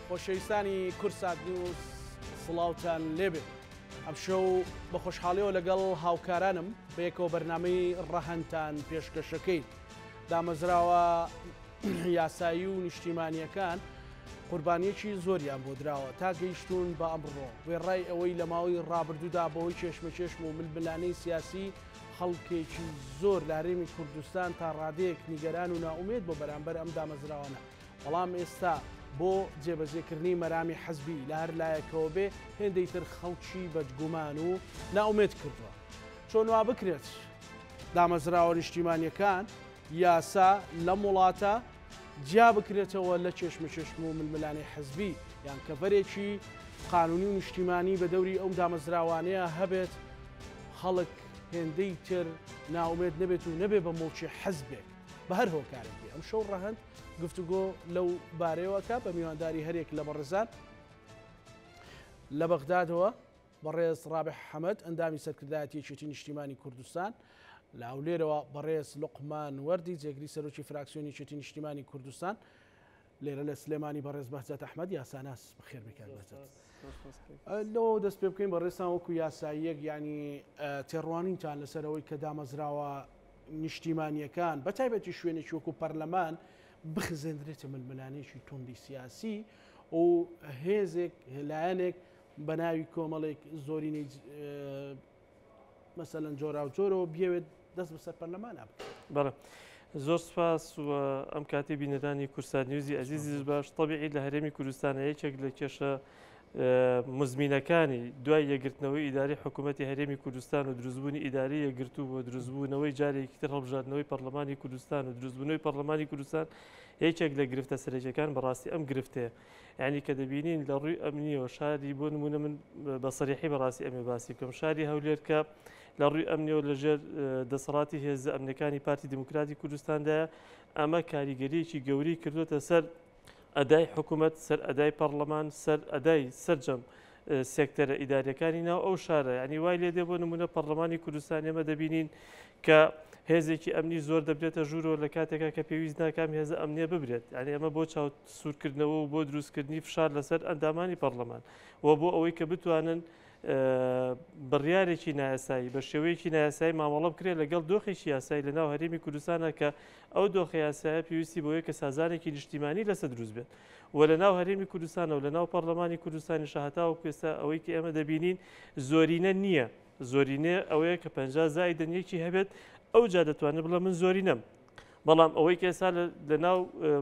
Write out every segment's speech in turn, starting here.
خۆشەویستانی کورسات نیوز سڵاوتان لێبێت. ئەم شەو بە خۆشحاڵیەوە لەگەڵ هاوکارانم بەیەکەوە بەرنامەی ڕەهەنتان پێشکەشەکەیت. دامەزراوە یاسایی و نیشتیمانیەکان قوربانیەکی زۆریان بۆ دراوە تا گەیشتون بە ئەمڕۆ وێڕای ئەوەی لە ماوەی ڕابردوودا بەهۆی چێشمەچێشم و ململانەی سیاسی خەڵکێکی زۆر لە هەرێمی کوردستان تا ڕادەیەک نیگەران و ناومێت بۆ بەرامبەر ئەم دامەزراوانە. بەڵام ئێستا بۆ جێبەجێکردنی مەرامی حەزبی لە هەر لایەکەوە بێ هێندەی تر خەڵکی بەجگومان و ناومێت کردووە. چۆن وا بکرێت دامەزراوە نیشتیمانیەکان یاسا لە وڵاتە جیا بکرێتەوە لە چێشمەچێشم و ململانەی حەزبی یان کەڤەرێکی قانونی و نیشتیمانی بە دەوری ئەو دامەزراوانەیە هەبێت خەڵک هێندەی تر ناومێت نەبێت و نەبێ بە مۆچی حەزبێک بە هەر هۆکارێکی. ئەم شەو ڕەهەند گفتوگۆ لەو بارەیەوەکە بە میوانداری هەرێک لە بەڕێزان لە بەغدادەوە بەڕێز ڕابح حەمەد ئەندامی سەرکردایەتی یەکێتی نیشتیمانی کوردستان، لە ئەولێرەوە بەڕێز لوقمان وەردی جێگری سەرۆکی فراکسیۆنی یەکێتی نیشتیمانی کوردستان، لێرە لە سلێمانی بەڕێز بەهجەت ئەحمەد یاساناس بەخێر بکات. لەوە دەست پێ بکەین بەڕێستان وەکو یاساییەک ینی تێڕوانینتان لەسەرەوەی کە دامەزراوە نیشتیمانیەکان بە تایبەتی شوێنێکی وەکو پەرلەمان بخزێنرێتە ململانێکی توندی سیاسی و هێزێک لایەنێک بە ناوی کۆمەڵێک زۆرینەی مەسەلەن جۆرا و جۆرەوە بێوێت دەست بەسەر پەرلەمان بکات. بەڵێ زۆر سپاس و ئەم کاتی بینەرانی کورسات نیوزی ئەزیزی باش. تەبیعی لە هەرێمی کوردستانە یەکێک لە کێشە مزمینەکانی دوای یەکگرتنەوەی ئیداری حکوومەتی هەرێمی کوردستان و دروستبوونی ئیداری یەکگرتوو بۆ دروستبوونەوەی جارێکی تر هەڵبژاردنەوەی پەرلەمانی کوردستان و دروستبوونەوەی پەرلەمانی کوردستان یەکێک لە گرفتە سەرەکیەکان بەڕاستی ئەم گرفتەیە. یعنی کە دەبینین لە ڕووی ئەمنیەوە شاری بۆ نمونە من بە سەریحی بەڕاستی ئەمێ باسی بکەم شاری هەولێر کە لە ڕووی ئەمنیەوە لەژێر دەسەڵاتی هێزە ئەمنەکانی پارتی دموکراتی کوردستاندایە ئەمە کاریگەریەکی گەوری کردوتە سەر ئەدای حکوومەت، سەر ئەدای پەرلەمان، سەر ئەدای سەرجەم سێکتەرە ئیداریەکانی ناو ئەو شارە. ینی وای لێ دێ بۆ نمونە پەرلەمانی کوردستان ئێمە دەبینین کە هێزێکی ئەمنی زۆر دەبرێتە ژوورەوە لە کاتێکا کە پێویست ناکام هێزە ئەمنیە ببرێت. ینی ئەمە بۆ چاو سوورکردنەوە و بۆ دروستکردنی فشار لەسەر ئەندامانی پەرلەمان و بۆ ئەوەی کە بتوانن بڕیارێکی نایاسایی بە شێوەیەکی نایاسایی مامەڵە بکرێت لەگەڵ دۆخێکی یاسایی لە ناو هەرێمی کوردستانە کە ئەو دۆخی یاسایە پێویستی بۆیە کە سازانێکی نیشتیمانی لەسەر دروست بێت و لە ناو هەرێمی کوردستانە و لە ناو پەرلەمانی کوردستانی شاهتاوە پێستا ئەوەی کە ئێمە دەبینین زۆرینە نییە. زۆرینێ ئەوەیە کە 50 زای دنیەکی هەبێت ئەو جا دەتوانێت بڵێ من زۆرینەم. بەڵام ئەوەی کە ئێستا لە ناو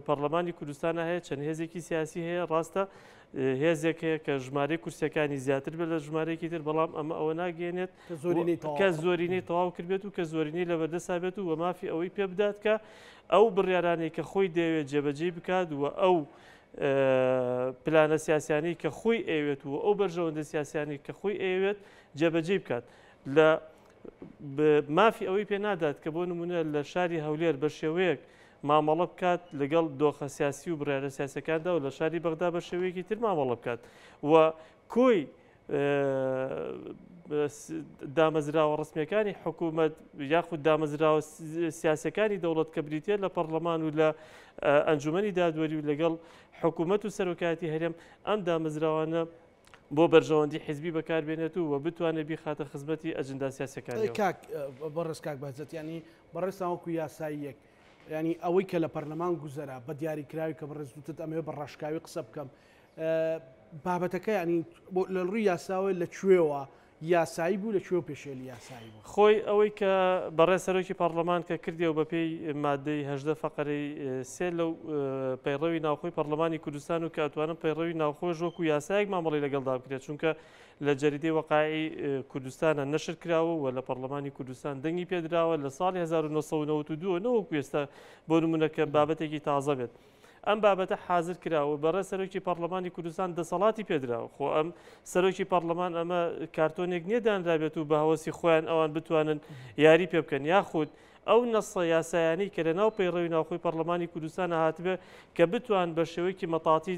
پەرلەمانی کوردستانە هەیە چەند هێزێکی سیاسی هەیە ڕاستە هێزێک هەیە کە ژمارەی کورسەکانی زیاتر بێت لە ژمارەیەکی تر، بەڵام ئەمە ئەوە ناگەێنێت کە زۆرینەی تەواو کردبێت و کە زۆرینەی لە بەردەسا بێت و مافی ئەوەی پێ بدات کە ئەو بڕیارانەی کە خۆی دەوێت جێبەجێ بکات و ئەو پلانە سیاسیانی کە خۆی ئەوێت و ئەو بەرژەوەندە سیاسیانی کە خۆی ئەوێت جێبەجێ بکات لە مافی ئەوەی پێ نادات کە بۆ نمونە لە شاری هەولێر بە شێوەیەک مامەڵە بکات لەگەڵ دۆخە سیاسی و بڕیارە سیاسەکاندا و لە شاری بەغدا بە شێوەیەکی تر مامەڵە بکات و کۆی دامەزراوە ڕسمیەکانی حکوومەت یاخود دامەزراوە سیاسەکانی دەوڵەت کە بریتێت لە پەرلەمان و لە ئەنجومەنی دادوەری و لەگەڵ حکوومەت و سەرۆکایەتی هەرێم ئەم دامەزراوانە بۆ بەرژەوەندی حیزبی بەکاربێنێت و بتوانێت بیخاتە خزمەتی ئەجندا سیاسەکانی. بەڕێز کاک بەهجەت ینی بەڕێستان وەکو یاساییەک ینی ئەوەی کە لە پەرلەمان گوزەرا بە دیاریکراوی کە بەڕێزوتت ئەمێ بە ڕاشکاوی قسە بکەم بابەتەکە ینی لە ڕووی یاساوە لەکوێوە یاسایی بوو لەکوێ پێشێلی یاسایی بوو خۆی ئەوەی کە بەڕێز سەرۆکی پەرلەمان کە کردیەوە بە پێی مادەی 18 فەقەرەی 3 لەو پەیڕەوی ناوخۆی پەرلەمانی کوردستان و کە ئەتوانن پەیڕەوی ناوخۆش وەکو یاسایەک مامەڵی لەگەڵدا بکرێت چونکە لە جەریدەی وەقاعی کوردستانە نەشر کراوە و لە پەرلەمانی کوردستان دەنگی پێدراوە لە ساڵی 1992 نەوەکو ئێستا بۆ نمونە کە بابەتێکی تازە بێت. ئەم بابەتە حاضر کراوە بەڕێز سەرۆکی پەرلەمانی کوردستان دەسەڵاتی پێدراوە. خۆ ئەم سەرۆکی پەرلەمان ئەمە کارتۆنێک نییە دانرابێت و بە هەوەسی خۆیان ئەوان بتوانن یاری پێ بکەن یاخود ئەو نەسە یاسایانی کە لە ناو پەیڕەوی ناوخۆی پەرلەمانی کوردستانە هاتبێ کە بتوان بە شێوەیەکی مەتاتی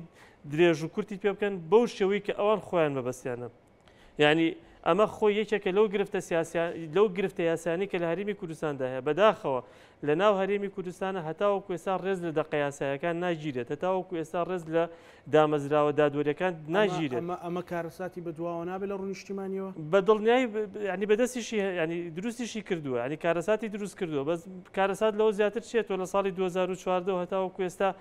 درێژ و کورتی پێ بکەن بەو شێوەی کە ئەوان خۆیان مەبەستیانە. یعنی ئەمە خۆی یەکێکە لەو گرفتە یاسانی کە لە هەرێمی کوردستاندا هەیە بەداخەوە لە ناو هەرێمی کوردستانە هەتاوەکو ئێستا ڕێز لە دەقەیاسایەکان ناگیرێت، هەتاوەکو ئێستا ڕێز لە دامەزراوە دادوەریەکان ناگیرێت. ئەمە کارەساتی بەدواوە نابێت لە ڕوون نیشتیمانیەوە بە دڵنیایی ینی بەدەستیشی ینی دروستیشی کردووە، ینی کارەساتی دروست کردووە، بەس کارەسات لەوە زیاتر چێتەوە لە ساڵی 2014 هەتاوەکو ئێستا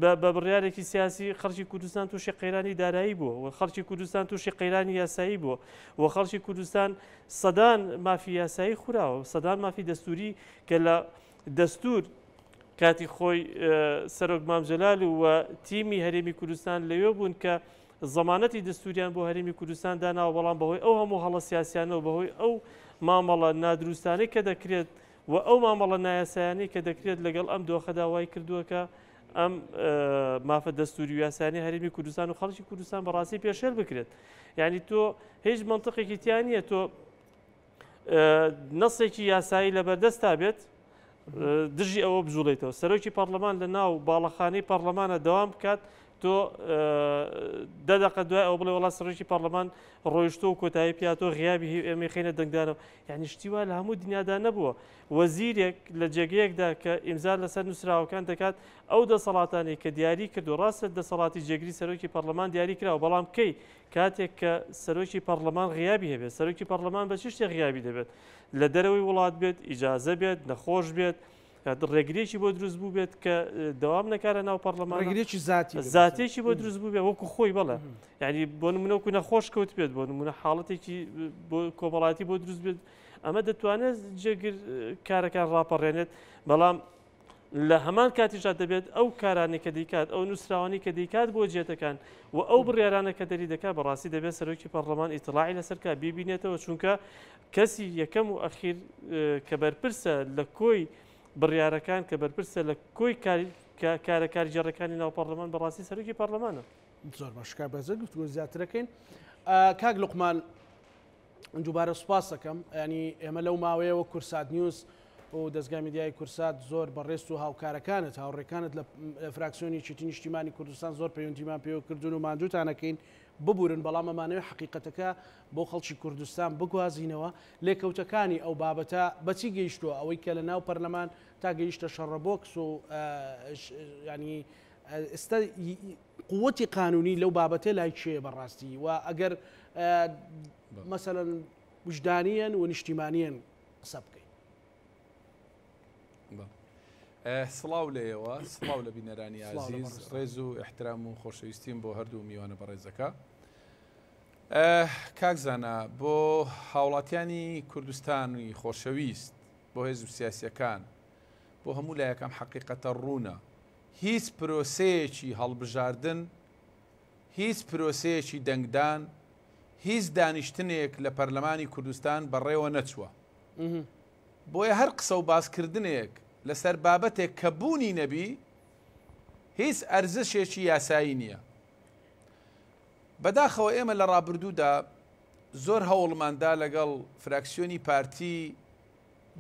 بە بڕیارێکی سیاسی خەڵکی کوردستان تووشی قەیرانی دارایی بووە و خەڵکی کوردستان تووشی قەیرانی یاسایی بووە و خەڵکی کوردستان سەدان مافی یاسایی خوراوە، سەدان مافی دەستوری کە لە دەستور کاتی خۆی سەرۆک مامجەلال و تیمی هەرێمی کوردستان لەوێ بوون کە زەمانەتی دەستوریان بۆ هەرێمی کوردستان داناوە، بەڵام بەهۆی ئەو هەموو هەڵە سیاسیانەوە بەهۆی ئەو مامەڵە نادروستانەی کە دەکرێت و ئەو مامەڵە نایاسایانەی کە دەکرێت لەگەڵ ئەم دۆخەدا وای کردووەکە ئەم مافە دەستوری و یاسانی هەرێمی کوردستان و خەڵکی کوردستان بەڕاستی پێشێل بکرێت. یعنی تۆ هیچ منطقێکی تیان نییە تۆ نەسێکی یاسایی لەبەردەستا بێت دژی ئەوە بجوڵێتەوە، سەرۆکی پەرلەمان لە ناو باڵەخانەی پەرلەمانە دەوام بکات، تۆ دەدەقە دوای ئەو بڵێ وڵات سەرۆکی پەرلەمان ڕۆیشتۆ و کۆتایی پیاتۆ غیابی ئێمە خێنە دەنگدانەوە. یعنی شتیوا لە هەموو دنیادا نەبووە. وەزیرێک لە جێگەیەکدا کە ئیمزا لەسەر نووسراوەکان دەکات ئەو دەسەڵاتانی کە دیاری کردو ڕاستە دەسەڵاتی جێگری سەرۆکی پەرلەمان دیاری کراوە، بەڵام کەی کاتێک کە سەرۆکی پەرلەمان غیابی هەبێت، سەرۆکی پەرلەمان بە چ شتێک غیابی دەبێت؟ لە دەرەوەی وڵات بێت، ئیجازە بێت، نەخۆش بێت، ڕێگرێکی بۆ دروست بوو بێت کە دەوام نەکارە ناو پەرلەمان، ڕێگرێکی زاتێکی بۆ دروست بوو بێت وەکو خۆی بەڵێ، یعنی بۆ نمونەوەکو نەخۆش کەوت بێت، بۆ نمونە حاڵەتێکی بۆ کۆمەڵاتی بۆ دروست بێت، ئەمە دەتوانێت جێگر کارەکان ڕاپەڕێنێت، بەڵام لە هەمان کاتیشدا دەبێت ئەو کارانی کە دەیکات، ئەو نووسراوانی کە دەیکات بۆ جێتەکان و ئەو بڕیارانە کە دەری دەکات بەڕاستی دەبێت سەرۆکی پەرلەمان ئیتڵاعی لەسەرکە بیبینێتەوە، چونکە کەسی یەکەم و ئەخیر کە بەرپرسە لە کۆی بڕیارەکان کە بەرپرسە لە کۆی کارە کاریگەڕەکانی ناو پەرلەمان بەڕاستی سەرۆکی پەرلەمانە. زۆر باشکار بەزە گفتگۆ زیاترەکەین. کاک لوقمان دووبارە سوپاس دەکەم، ینی ئێمە لەو ماوەیەوە کورسات نیوز و دەستگای میدیای کورسات زۆر بەڕێست و هاوکارەکانت هاوڕێکانت لە فراکسیۆنی چێتی نیشتیمانی کوردستان زۆر پەیوەندیمان پێوە کردوون و ماندووتانەکەین ببورن، بەڵام ئەمانەوە حقیقەتەکە بۆ خەڵکی کوردستان بگوازینەوە لێکەوتەکانی ئەو بابەتە بەچی گەیشتووە، ئەوەی کە لە ناو پەرلەمان تا گەیشتە شەڕەبۆکس و ینی ئێستا قووەتی قانونی لەو بابەتێ لای چێ بەڕاستی و ئەگەر مەسەلەن وجدانیان و نیشتیمانیان قسە بکەین. سڵاو لێەوە، سڵاو لە بینەرانی عزیز، ڕێز و احترام و خۆشەویستیم بۆ هەردوو میوانە بەڕێزەکە. کاکزانە بۆ هاوڵاتیانی کوردستانی خۆشەویست، بۆ هێزب سیاسیەکان، بۆ هەموو لایەکەم حقیقەتە ڕوونە هیچ پرۆسەیەکی هەڵبژاردن، هیچ پرۆسەیەکی دەنگدان، هیچ دانیشتنێک لە پەرلەمانی کوردستان بەڕێوە نەچووە. بۆیە هەر قسە و باسکردنێک لەسەر بابەتێک کە بوونی نەبی هیچ ئەرزشێکی یاسایی نییە. بەداخەوە ئێمە لە ڕابردوودا زۆر هەوڵماندا لەگەڵ فراکسیۆنی پارتی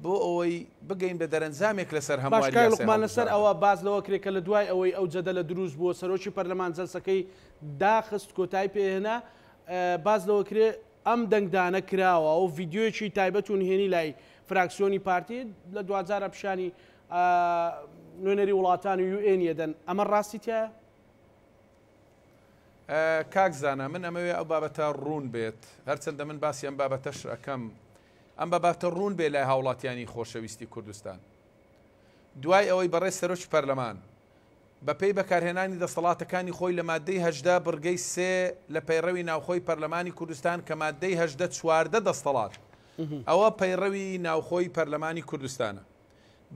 بۆ ئەوەی بگەین بە دەرەنجامێک لەسەر هەموواری لوقمان لەسەر ئەوە باز لەوە کرێکە لە دوای ئەوەی ئەو جەدەلە دروست بووە سەرۆکی پەرلەمان جەلسەکەی داخست کۆتایی پێهێنا، باز لەوە کرێ ئەم دەنگدانە کراوە و ڤیددیۆیەکی تایبەت و نهێنی لای فراکسیۆنی پارتی لە 2000 پیشانی نوێنەری وڵاتان و UN دەن، ئەمە ڕاستی تایە؟ کاکزانە من ئەمەوێ ئەو بابەتە ڕوون بێت، هەرچەندە من باسی ئەم بابەتەش ئەەکەم، ئەم بابەتە ڕوون بێ لای هاوڵاتیانی خۆشەویستی کوردستان. دوای ئەوەی بەڕێز سەرۆکی پەرلەمان بەپێی بەکارهێنانی دەسەڵاتەکانی خۆی لە مادەی 18 بڕگەی 3 لە پەیڕەوی ناوخۆی پەرلەمانی کوردستان کە مادەی 18 چواردە دەسەڵات، ئەوە پەیڕەوی ناوخۆی پەرلەمانی کوردستانە.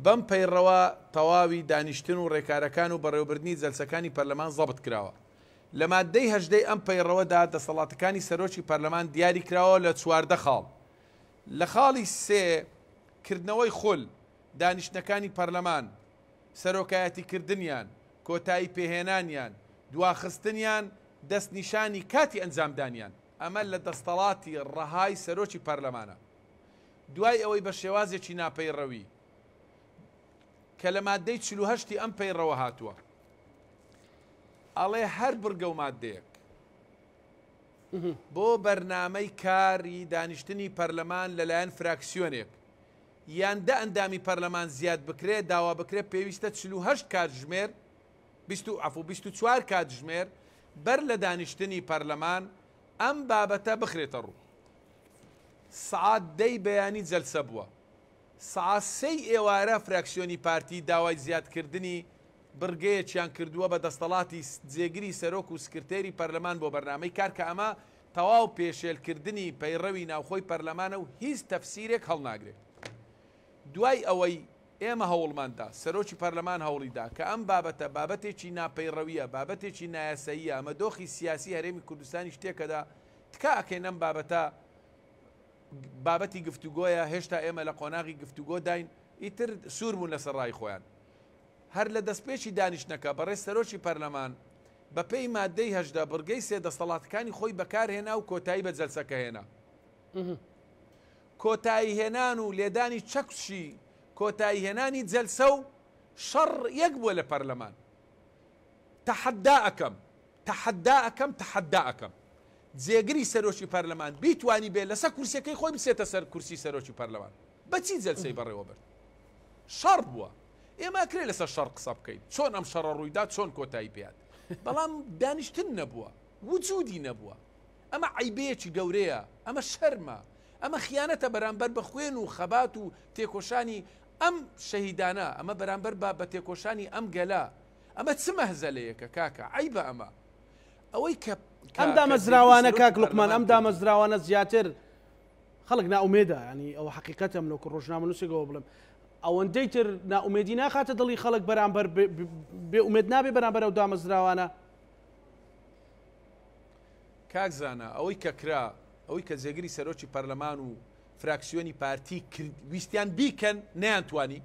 بەم پەیڕەوە تەواوی دانیشتن و ڕێکارەکان و بەڕێوەبردنی جەلسەکانی پەرلەمان زەبت کراوە. لە مادەی 18 ئەم پەیڕەوەدا دەسەڵاتەکانی سەرۆکی پەرلەمان دیاری کراوە لە 14 خاڵ. لە خاڵی 3 کردنەوەی خول دانیشتەکانی پەرلەمان، سەرۆکایەتیکردنیان، کۆتایی پێهێنانیان، دواخستنیان، دەستنیشانی کاتی ئەنجامدانیان، ئەمە لە دەستەڵاتی ڕەهای سەرۆکی پەرلەمانە. دوای ئەوەی بە شێوازێکی ناپەیڕەوی کە لە مادەی 48 ئەم پەیڕەوە هاتووە، ئەڵێ هەر بڕگە و مادەیەک بۆ بەرنامەی کاری دانیشتنی پەرلەمان لەلایەن فراکسیۆنێک یان دە ئەندامی پەرلەمان زیاد بکرێت داوا بکرێت پێویستە 48 کاتژمێر 24 کاتژمێر بەر لە دانیشتنی پەرلەمان ئەم بابەتە بخرێتە ڕوو. سعات 10 بەیانی جەلسە بووە. سعات 3 ئێوارە فراکسیۆنی پارتی داوای زیادکردنی بڕگەیەکیان کردووە بە دەستەڵاتی جێگیری سەرۆک و سکرتێری پەرلەمان بۆ بەرنامەی کار کە ئەمە تەواو پێشێلکردنی پەیڕەوی ناوخۆی پەرلەمانە و هیچ تەفسیرێک هەڵناگرێت. دوای ئەوەی ئێمە هەوڵماندا سەرۆکی پەرلەمان هەوڵیدا کە ئەم بابەتە بابەتێکی ناپەیڕەویە بابەتێکی نایاسەییە ئەمە دۆخی سیاسی هەرێمی کوردستانی شتێکەدا تکا ئەکەین ئەم بابەتە بابەتی گفتوگۆیە هێشتا ئێمە لە قۆناغی گفتوگۆ داین ئیتر سوور بوون لەسەر ڕای خۆیان. هەر لە دەستپێکی دانیشتنەکە بەڕێز سەرۆکی پەرلەمان بە پێی مادەی هەژدا بڕگەی سێ دەستەڵاتەکانی خۆی بەکارهێنا و کۆتایی بە جەلسەکە هێنا. کۆتایی هێنان و لێدانی چەکشی کۆتایی هێنانی جەلسە و شەڕ یەک بووە لە پەرلەمان. تەحەدا ئەەکەم جێگری سەرۆکی پەرلەمان بیتوانی بێ لەسەر کورسەکەی خۆی بسێتە سەر کورسی سەرۆکی پەرلەمان بەچی جەلسەی بەڕێوە برد. شەڕ بووە. ئێمە کرێ لەسەر شەڕ قسە بکەین چۆن ئەم شەڕە ڕوویدا چۆن کۆتایی پێات بەڵام دانیشتن نەبووە وجودی نەبووە. ئەمە عیبەیەکی گەورەیە ئەمە شەرمە ئەمە خیانەتە بەرامبەر بە خوێن و خەبات و تێکۆشانی ئەم شەهیدانە ئەمە بەرامبەر بە تێکۆشانی ئەم گەلا ئەمە چ مەهزەلەیەکە کاکە عیبە ئەمە ئەوەی کە ئەم دامەزراوانە کاک لوقمان ئەم دامەزراوانە زیاتر خەڵک ناومێدە ینی ئەوە حقیقەتم لەو ڕۆژنامە نووسێکەوە بڵم ئەوەندەی تر ناومێدی ناخاتە دڵی خەڵک بەرامبەر بێئومێد نابێ بەرامبەر ئەو دامەزراوانە. کاکزانە ئەوەی کە کرا ئەوەی کە جێگری سەرۆکی پەرلەمان و فراکسیۆنی پارتی ویستیان بیکەن نەیانتوانی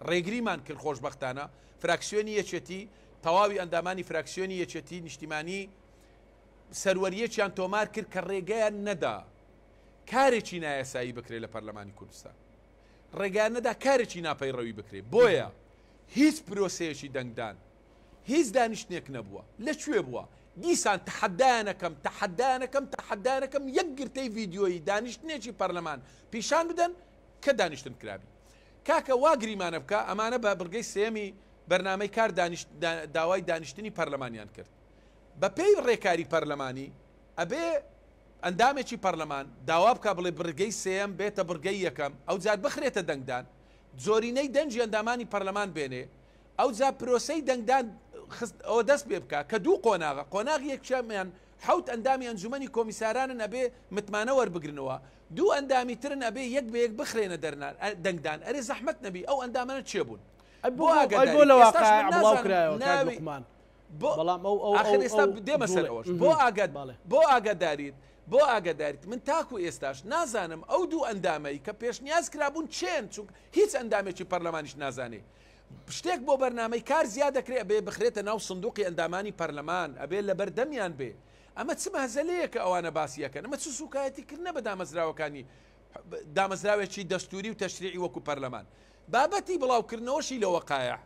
ڕێگریمان کرد خۆشبەختانە فراکسیۆنی یەکێتی تەواوی ئەندامانی فراکسیۆنی یەکێتی نیشتیمانی سەروەریەکیان تۆمار کرد کە ڕێگەیان نەدا کارێکی نایاسایی بکرێت لە پەرلەمانی کوردستان ڕێگان نەدا کارێکی ناپەیڕەوی بکرێت بۆیە هیچ پرۆسەیەکی دەنگدان هیچ دانیشتێک نەبووە لەکوێ بووە دیسان تەحەدانەکەم یەک گرتەی ڤیدیۆیی دانیشتنێکی پەرلەمان پیشان بدەن کە دانیشتن کرابی. کاکە واگریمانە بکە ئەمانە بە بڕگەی سێمی بەرنامەی کار داوای دانیشتنی پەرلەمانیان کرد. بە پێی ڕێکاری پەرلەمانی ئەبێ ئەندامێکی پەرلەمان داوا بکە بڵێ بڕگەی سێم بێتە بڕگەی یەکەم ئەو جار بخرێتە دەنگدان زۆرینەی دەنجی ئەندامانی پەرلەمان بێنێ ئەو جار پرۆسەی دەنگدان ئەوە دەست پێ بکە کە دوو قۆناغ یەکشەمیان حوت ئەندامی ئەنجومەنی کۆمیسارانن ئەبێ متمانە وەربگرنەوە دوو ئەندامی ترن ئەبێ یەک بە یەک بخرێنە دەنگدان ئەرێ زەحمەت نەبی ئەو ئەندامانە چێ بوون بۆ لە واقع بڵاو کرایەوە لوقمان بەڵام ئاخر ئێستا دێمە سەر ئەوەش بۆ ئاگاداریت من تاکو ئێستاش نازانم ئەو دوو ئەندامەی کە پێشنیاز کرابوون چێن چون هیچ ئەندامێکی پەرلەمانیش نازانێ شتێک بۆ بەرنامەی کار زیاد دەکرێت ئەبێ بخرێتە ناو سندوقی ئەندامانی پەرلەمان ئەبێ لە بەردەمیان بێ ئەمە چ مەهزەلەیە کە ئەوانە باسیەکەن ئەمە چ سوکایەتیکردنە بە دامەزراوێکی دەستوری و تەشریعی وەکو پەرلەمان بابەتی بڵاوکردنەوەشی لە وەقایع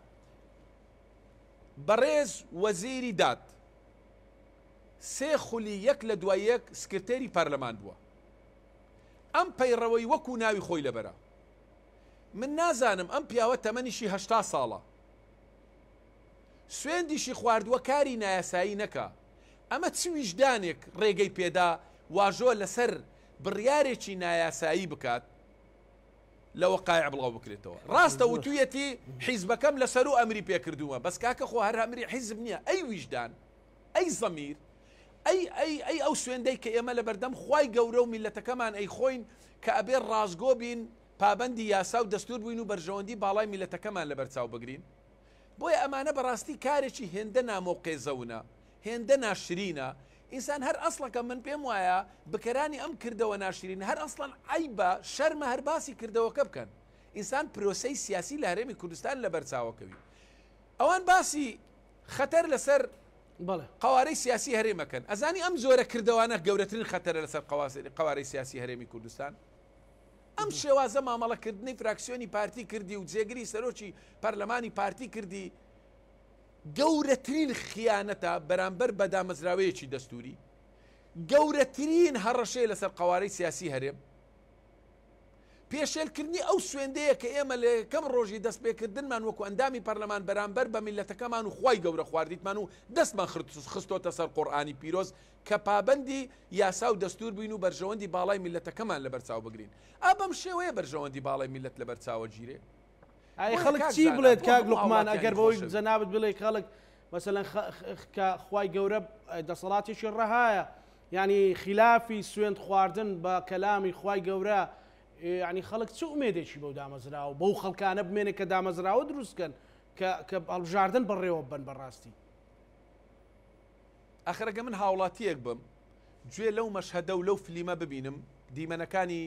بەڕێز وەزیری داد سێ خولی یەک لە دوای یەک سکرتێری پەرلەمان بووە ئەم پەیڕەوەی وەکو ناوی خۆی لەبەرە من نازانم ئەم پیاوە تەمەنیشی 80 ساڵە سوێندیشی خواردووە کاری نایاسایی نەکا ئەمە چ ویژدانێک ڕێگەی پێدا واژۆ لەسەر بڕیارێکی نایاسایی بکات لە وەقایع بڵاو بکرێتەوە ڕاستە وتویەتی حیزبەکەم لەسەر و ئەمری پێکردووە بەس کاکە خۆ هەر ئەمری حیزب نییە ئەی ویژدان ئەی زەمیر ئەی ئەو سوێندەی کە ئێمە لە بەردەم خوای گەورە و میلەتەکەمان ئەی خۆین کە ئەبێ ڕازگۆ بین پابەندی یاسا و دەستور بووین و بەرژەوەندی باڵای میلەتەکەمان لەبەرچاو بگرین بۆیە ئەمانە بەڕاستی کارێکی هێندە نامۆقێزەونە هێندە ناشرینە ئینسان هەر ئەسڵەکە من پێم وایە بکەرانی ئەم کردەوە ناشرین هەر ئەسڵەن عیبە شەرمە هەر باسی کردەوەکە بکەن ئینسان پرۆسەی سیاسی لە هەرێمی کوردستان لەبەرچاوەکەوی ئەوان باسی خەتەر لەسەر قوارەی سیاسی هەرێمەکەن ئەزانی ئەم زۆرە کردەوانە گەورەترین خەتەرە لەسەر قوارەی سیاسی هەرێمی کوردستان ئەم شێوازە مامەڵەکردنی فراکسیۆنی پارتی کردی و جێگری سەرۆکی پەرلەمانی پارتی کردی گەورەترین خیانەتە بەرامبەر بە دامەزراوەیەکی دەستوری گەورەترین هەڕەشەیە لەسەر قوارەی سیاسی هەرێم پێشێلکردنی ئەو سوێندەیە کە ئێمە لە کەم ڕۆژی دەست پێکردنمان وەکو ئەندامی پەرلەمان بەرامبەر بە میلەتەکەمان و خوای گەورە خواردیتمان و دەستمان خستۆتە سەر قورئانی پیرۆز کە پابەندی یاسا و دەستور بووین و بەرژەوەندی باڵای میلەتەکەمان لە بەرچاو بگرین. بەم شێوەیە بەرژەوەندی باڵای میلەت لە بەرچاوە گیرێ. ئەی خەڵک چی بڵێت کاک لوقمان ئەگەر بەوەی جەنابەت بڵێ خەڵک مثلەن کە خوای گەورە دەسەڵاتێکی ڕەهایە ینی خلافی سوێند خواردن بە کەلامی خوای گەورە ینی خەڵک چ ئومێدێکی بەو دامەزراوە بەو خەڵکانە بمێنێ کە دامەزراوە دروستکەن کە هەڵبژاردن بەڕێوە بن بەڕاستی. ئەخرەگە من هاوڵاتیەک بم گوێ لەو مەشهەدە و لەو فلیمە ببینم دیمەنەکانی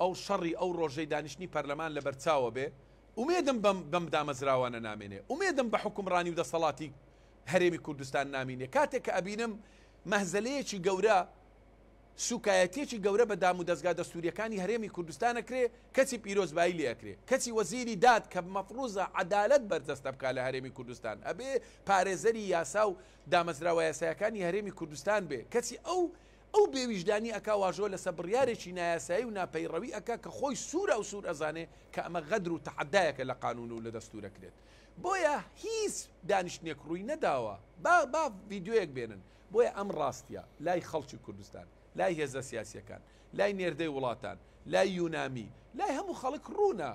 ئەو شەڕی ئەو ڕۆژەی دانیشتنی پەرلەمان لە بەرچاوە بێ ومێدم بەم دامەزراوانە نامێنێ ومێدم بە حکومڕانی و دەسەڵاتی هەرێمی کوردستان نامینێ کاتێک کە ئەبینم مەهزەلەیەکی گەورە سوکایەتێکی گەورە بە دام و دەستگا دەستوریەکانی هەرێمی کوردستانەکرێ کەچی پیرۆزبایی لێکرێ کەچی وەزیری داد کە مەفروزە عەدالەت بەردەستە بکات لە هەرێمی کوردستان ئەبێ پارێزەری یاسا و دامەزراوە یاسایەکانی هەرێمی کوردستان بێ کەچی ئەو بێویژدانی ئەکا واژۆ لەسەر بڕیارێکی نایاسایی و ناپەیڕەوی ئەکا کە خۆی سوورە و سوور ئەزانێ کە ئەمە غەدر و تەحەدایەکە لە قانون و لە دەستورەکرێت. بۆیە هیچ دانیشتنێک ڕووی نەداوە با ڤیددیۆیەک بێنن بۆیە ئەم ڕاستیە لای خەڵکی کوردستان لای هێزە سیاسیەکان لای نێردەی وڵاتان لای یونامی لای هەموو خەڵک ڕوونە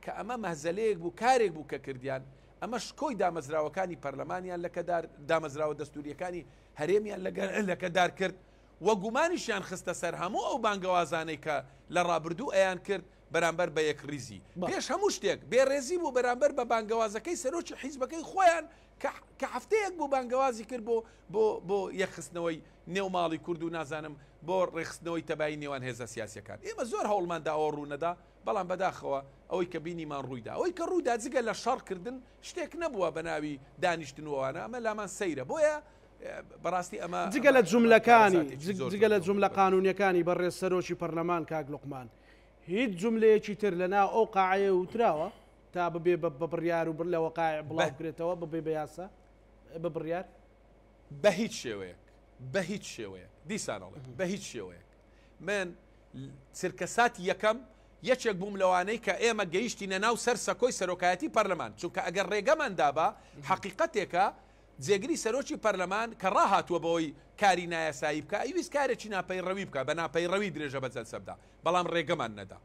کە ئەمە مەهزەلەیەک بوو کارێک بوو کە کردیان ئەمە شکۆی دامەزراوەکانی پەرلەمانیان لەکەدار دامەزراوە دەستوریەکانی هەرێمیان لەکەدار کرد وە گومانیشیان خستە سەر هەموو ئەو بانگەوازانەی کە لە ڕابردوو ئەیان کرد بەرامبەر بە یەک ریزی پێش هەموو شتێک بێڕێزی بوو بەرامبەر بە بانگەوازەکەی سەرۆکی حیزبەکەی خۆیان کە هەفتەیەک بوو بانگەوازی کرد بۆ یەکخستنەوەی نێو ماڵی کورد و نازانم بۆ ڕێخستنەوەی تەبایی نێوان هێزە سیاسیەکان ئێمە زۆر هەوڵماندا ئەوە ڕوونەدا بەڵام بەداخەوە ئەوەی کە بینیمان ڕوویدا ئەوەی کە ڕوودا جگە لە شەڕکردن شتێک نەبووە بە ناوی دانیشتنەوەوانە ئەمە لامان سەیرە بۆیە بەڕاستی ئەمە جگە لە جوملەکانی جگە لە جوملە قانونیەکانی بەڕێز سەرۆکی پەرلەمان کاک لوقمان هیچ جملەیەکی تر لەناو ئەو قاعەیە وتراوە تا ببێ بە بڕیار و بر لە وەقاع بڵاو بکرێتەوە ببێ بە یاسا بە بڕیار بە هیچ شێوەیەک دیسانەڵێ بە هیچ شێوەیەک من سرکەساتی یەکەم یەکێک بووم لەوانەی کە ئێمە گەیشتینە ناو سەر سەکۆی سەرۆکایەتی پەرلەمان چونکە ئەگەر ڕێگەمان دابا حەقیقەتێکە جێگری سەرۆکی پەرلەمان کە ڕاهاتووە بەوەی کاری نایاسایی بکە ئەویست کارێکی ناپەیڕەوی بکە بە ناپەیڕەوی درێژە بە جەلسەبدا بەڵام ڕێگەمان نەدا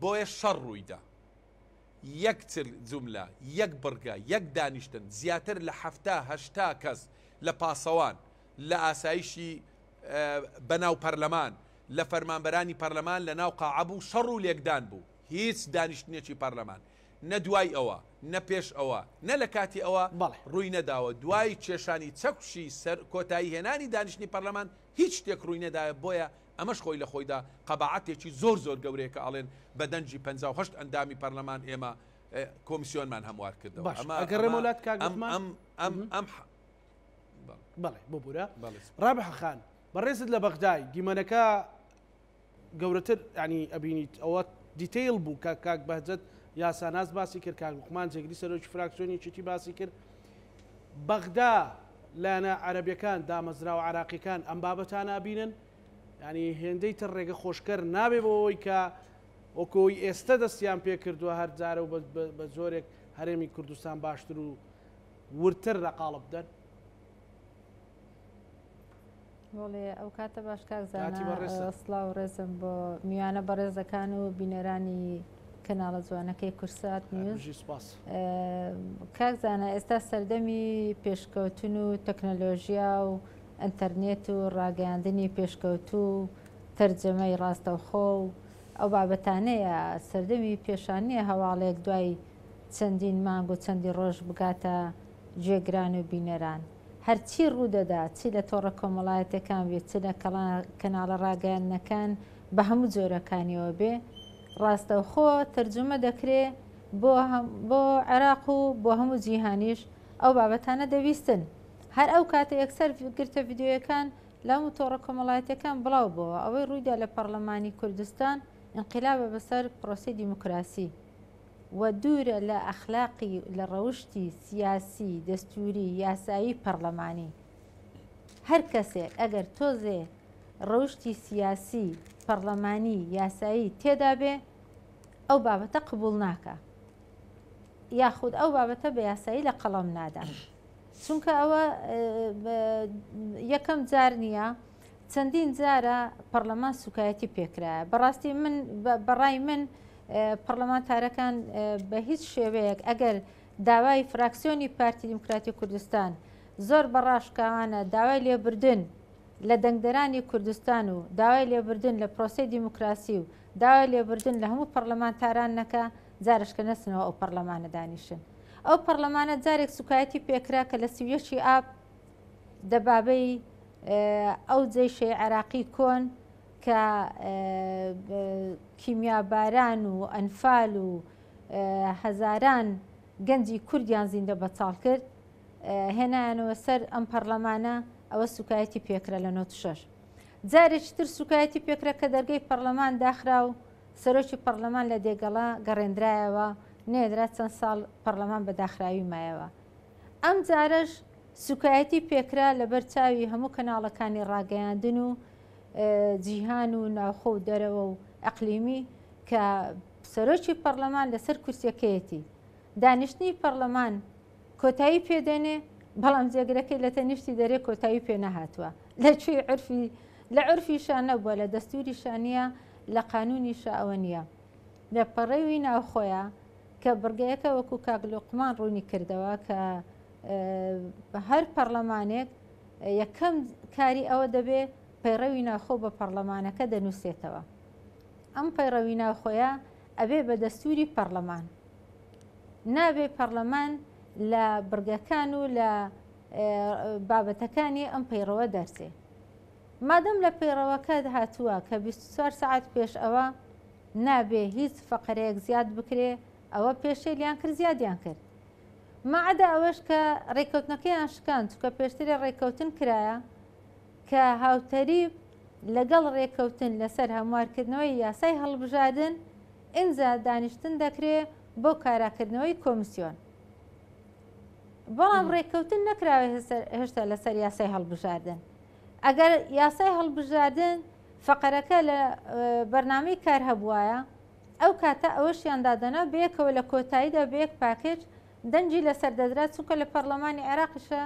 بۆیە شەڕ ڕوویدا یەک جوملە یەک بڕگە یەک دانیشتن زیاتر لە 70-80 کەس لە پاسەوان لە ئاسایشی بەناو پەرلەمان لە فەرمانبەرانی پەرلەمان لە ناو قاعە بوو شەڕ و لێکدان بوو هیچ دانیشتنێکی پەرلەمان نە دوای ئەوە نە پێش ئەوە نە لە کاتی ئەوە ڕووی نەداوە دوای کێشانی چەکشی کۆتایی هێنانی دانیشتنی پەرلەمان هیچ شتێک ڕووی نەدایە بۆیە ئەمەش خۆی لە خۆیدا قەباعەتێکی زۆر گەورەیە کە ئاڵێن بە دەنجی 58 ئەندامی پەرلەمان ئێمە کۆمیسیۆنمان هەموار کردەوە ئەگەڕێمەولات کاگومان بەڵێ بۆ بورە ڕابح خان بەڕێزت لە بەغدای دیمەنەکە گەورەتر ینی ئەبینیت ئەوە دیتیل بوو کە کاک بەهجەت یاساناز باسی کرد کاک لوقمان جێگری سەرۆکی فراکسیۆنی چیتی باسی کرد بەغدا لایەنە عەرەبیەکان دامەزراوە عراقیەکان ئەم بابەتانە بینن ینی هێندەی تر ڕێگە خۆشکەر نابێ بەوەی کە وەکۆی ئێستا دەستیان پێ کردووە هەر جارە و بە زۆرێک هەرێمی کوردستان باشتر و ورتر لە قاڵب بدەن بۆڵێ ئەو کاتە باش کاکزانە سڵاو ڕێزم بۆ میوانە بەڕێزەکان و بینەرانی کەناڵە جوانەکەی کورسات نیوز کاکزانە ئێستا سەردەمی پێشکەوتن و تەکنەلۆژیا و ئینتەرنێت و ڕاگەیاندنی پێشکەوتو و تەرجەمەی ڕاستەوخۆ و ئەو بابەتانەیە سەردەمی پێشانیە هەواڵێک دوای چەندین مانگ و چەندی ڕۆژ بگاتە گوێگران و بینەران هەرچی ڕوودەدا چی لە تۆڕە کۆمەڵایەتەکان بێت چ لە کەناڵە ڕاگەیاندنەکان بە هەموو جۆرەکانیەوە بێ ڕاستەوخۆ تەرجمە دەکرێ بۆ عێراق و بۆ هەموو جیهانیش ئەو بابەتانە دەویستن هەر ئەو کاتە یەکسەر گرتە ڤیددیۆیەکان لە هەموو تۆڕە کۆمەڵایەتەکان بڵاو بووە ئەوەی ڕوویدا لە پەرلەمانی کوردستان انقلابە بەسەر پرۆسی دیموکراسی و دوورە لە ئەخلاقی لە ڕەوشتی سیاسی دەستوری یاسایی پەرلەمانی هەر کەسێک ئەگەر تۆزێ ڕەوشتی سیاسی پەرلەمانی یاسایی تێدا بێ ئەو بابەتە قبول ناکە یاخود ئەو بابەتە بە یاسایی لە قەڵام نادا چونکە ئەوە یەکەم جار نییە چەندین جارە پەرلەمان سوکایەتی پێکرایە بەڕاستی من بەڕای من پەرلەمانتارەکان بە هیچ شێوەیەک ئەگەر داوای فراکسیۆنی پارتی دیموکراتی کوردستان زۆر بەڕاشکاوانە داوای لێبوردن لە دەنگدەرانی کوردستان و داوای لێبوردن لە پرۆسی دیموکراسی و داوای لێبوردن لە هەموو پەرلەمانتاران نەکە جارشکە نەچنەوە ئەو پەرلەمانە دانیشن ئەو پەرلەمانە جارێک سوکایەتی پێکرا کە لە سیویەکی ئاب دەبابەی ئەو جێشەی عێراقی کۆن کە کیمیاباران و ئەنفال و هەزاران گەنجی کوردیان زیندە بەچاڵ کرد هێنایانەوە سەر ئەم پەرلەمانە ئەوە سوکایەتی پێکرا لە 96 جارێکی تر سوکایەتی پێکرا کە دەرگەی پەرلەمان داخرا و سەرۆکی پەرلەمان لە دێگەڵا گەڕێنرایەوە نێدرا چەند ساڵ پەرلەمان بە داخراوی مایەوە ئەم جارەش سوکایەتی پێکرا لە بەرچاوی هەموو کەناڵەکانی ڕاگەیاندن و جیهان و ناوخۆ و دەرەوە و ئەقلیمی کە سەرۆکی پەرلەمان لەسەر کورسیەکەیەتی دانیشتنی پەرلەمان کۆتایی پێدێنێ بەڵام جێگرەکەی لە تەنیشتی دەرێ کۆتایی پێ نەهاتووە لەکوێ لە عرفیشان نەبووە لە دەستوریشان نییە لە قانونیشە ئەوە نییە لە پەڕێوی ناوخۆیە کە بڕگەیەکە وەکو کاک لوقمان ڕوونی کردەوە کە هەر پەرلەمانێک یەکەم کاری ئەوە دەبێ پەیڕەوی ناوخۆ بە پەرلەمانەکە دەنووسێتەوە ئەم پەیڕەوی ناوخۆیە ئەبێ بە دەستوری پەرلەمان نابێ پەرلەمان لە بڕگەکان و لە بابەتەکانی ئەم پەیڕەوە دەرسێ مادەم لە پەیڕەوەکە هاتووە کە 24 ساعت پێش ئەوە نابێ هیچ فەقەرەیەک زیاد بکرێ ئەوە پێشەی لیان کرد زیادیان کرد مەعەدا ئەوەش کە ڕێککەوتنەکەیان شکاند کە پێشترێ ڕێککەوتن کرایە کە هاوتەری لەگەڵ ڕێککەوتن لەسەر هەموارکردنەوەی یاسای هەڵبژاردن ئینجا دانیشتن دەکرێت بۆ کاراکردنەوەی کۆمیسیۆن بەڵام ڕێککەوتن نەکراوە هێشتا لەسەر یاسای هەڵبژاردن ئەگەر یاسای هەڵبژاردن فەقەرەکە لە بەرنامەی کار هەبوایە ئەو کاتە ئەوەشیان دادەنا بەیەکەوە لە کۆتاییدا بەیەک پاکێج دەنجی لەسەر دەدرات چونکە لە پەرلەمانی عێراقیشە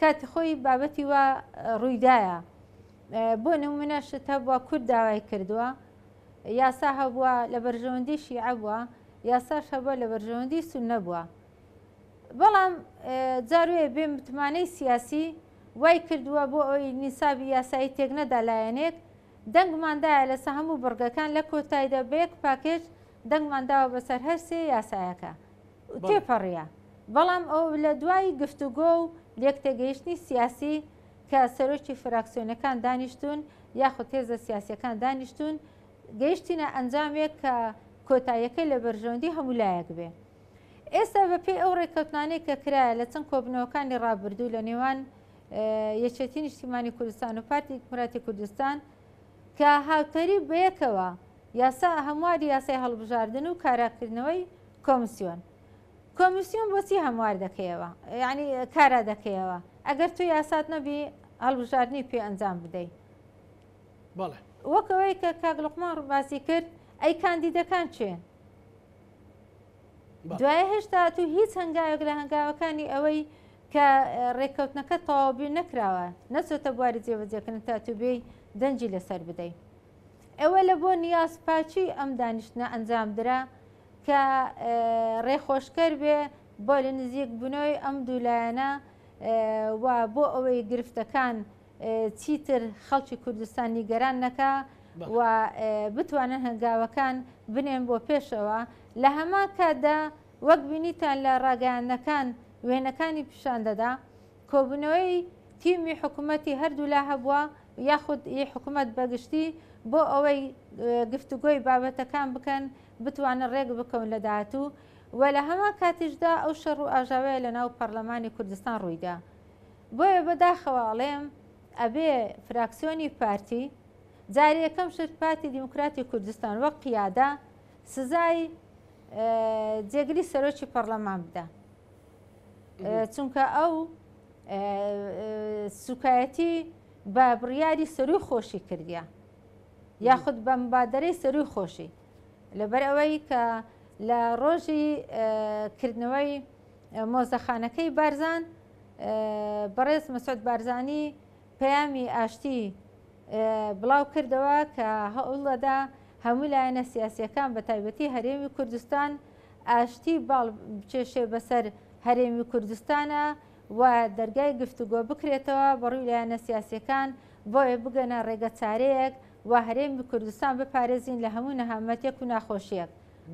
کاتی خۆی بابەتی وە ڕوویدایە بۆ نمونە شت هەبووە کورد داوای کردووە یاسا هەبووە لە بەرژەوەندی شیعە بووە یاساش هەبووە لە بەرژەوەندی سوننە بووە بەڵام جاروێ بێ متمانەی سیاسی وای کردووە بۆ ئەوی نیسابی یاسایی تێک نەدا لایەنێک دەنگماندایە لەسەر هەموو بڕگەکان لە کۆتاییدا بەیەک پاکێج دەنگمانداوە بەسەر هەر سێ یاسایەکە تێپەڕیە بەڵام ئەو لە دوای گفتوگۆ و لێکتێگەیشتنی سیاسی کە سەرۆکی فراکسیۆنەکان دانیشتون یاخود تێزە سیاسیەکان دانیشتون گەیشتینە ئەنجامێک کە کۆتاییەکەی لە بەرژەوەندی هەموو لایەک بێ ئێستا بەپێی ئەو ڕێککەوتانەی کە کرایە لە چەند کۆبنەوەکانی ڕابردوو لە نێوان یەکێتی نیشتیمانی کوردستان و پارتی دیموکراتی کوردستان کە هاوتەری بەیەکەوە یاسا هەمواری یاسای هەڵبژاردن و کاراکردنەوەی کۆمیسیۆن بۆچی هەموار دەکەیەوە یعنی کارا دەکەیەوە ئەگەر تو یاسات نەبی هەڵبژاردننی پێ ئەنجام بدەیت وەکەوەی کە کاک لوقمان ڕووباسی کرد ئەی کاندیدەکان چێن دوایە هێشتا تو هیچ هەنگاوێک لە هەنگاوەکانی ئەوەی کە ڕێککەوتنەکە تەواوبی نەکراوە نەچۆتە بواری جێبەجێکردن تا تو بێی دەنجی لەسەر بدەیت ئەوە لە بۆ نیاز پاچی ئەم دانیشتنە ئەنجامدرا کە ڕێخۆشکەر بێ بۆ لە نزیک بوونەوەی ئەم دوولایەنە و بۆ ئەوەی گرفتەکان چیتر خەڵکی کوردستان نیگەران نەکا و بتوانن هەنگاوەکان بنێن بۆ پێشەوە لە هەمان کاتدا وەک بینیتان لە ڕاگەیاندنەکان وێنەکانی پیشان دەدا کۆبوونەوەی تیمی حکوومەتی هەردوو لا هەبووە یاخود حکوومەت بەگشتی بۆ ئەوەی گفتوگۆی بابەتەکان بکەن بتوانن ڕێک بکەون لە داهاتوو و لە هەمان کاتیشدا ئەو شەڕ و ئاژاوەیە لە ناو پەرلەمانی کوردستان ڕوویدا بۆیە بەداخەوە ئەڵێم ئەبێ فراکسیۆنی پارتی جاری یەکەم شت پارتی دیموکراتی کوردستان وەک قیادا سزای جێگری سەرۆکی پەرلەمان بدە چونکە ئەو سوکایەتی بە بڕیاری سەروی خۆشی کردیە یاخود بە مبادرەی سەروی خۆشی لەبەر ئەوەی کە لە ڕۆژی کردنەوەی مۆزەخانەکەی بارزان بەڕێز مەسعود بارزانی پەیامی ئاشتی بڵاو کردەوە کە هەوڵەدا هەموو لایەنە سیاسیەکان بە تایبەتی هەرێمی کوردستان ئاشتی باڵ بچێشێ بەسەر هەرێمی کوردستانە و دەرگای گفتوگۆ بکرێتەوە بەڕووی لایەنە سیاسیەکان بۆیە بگەنە ڕێگە چارەیەک و هەرێمی کوردستان بپارێزین لە هەموو نەهامەتێک و ناخۆشیەک.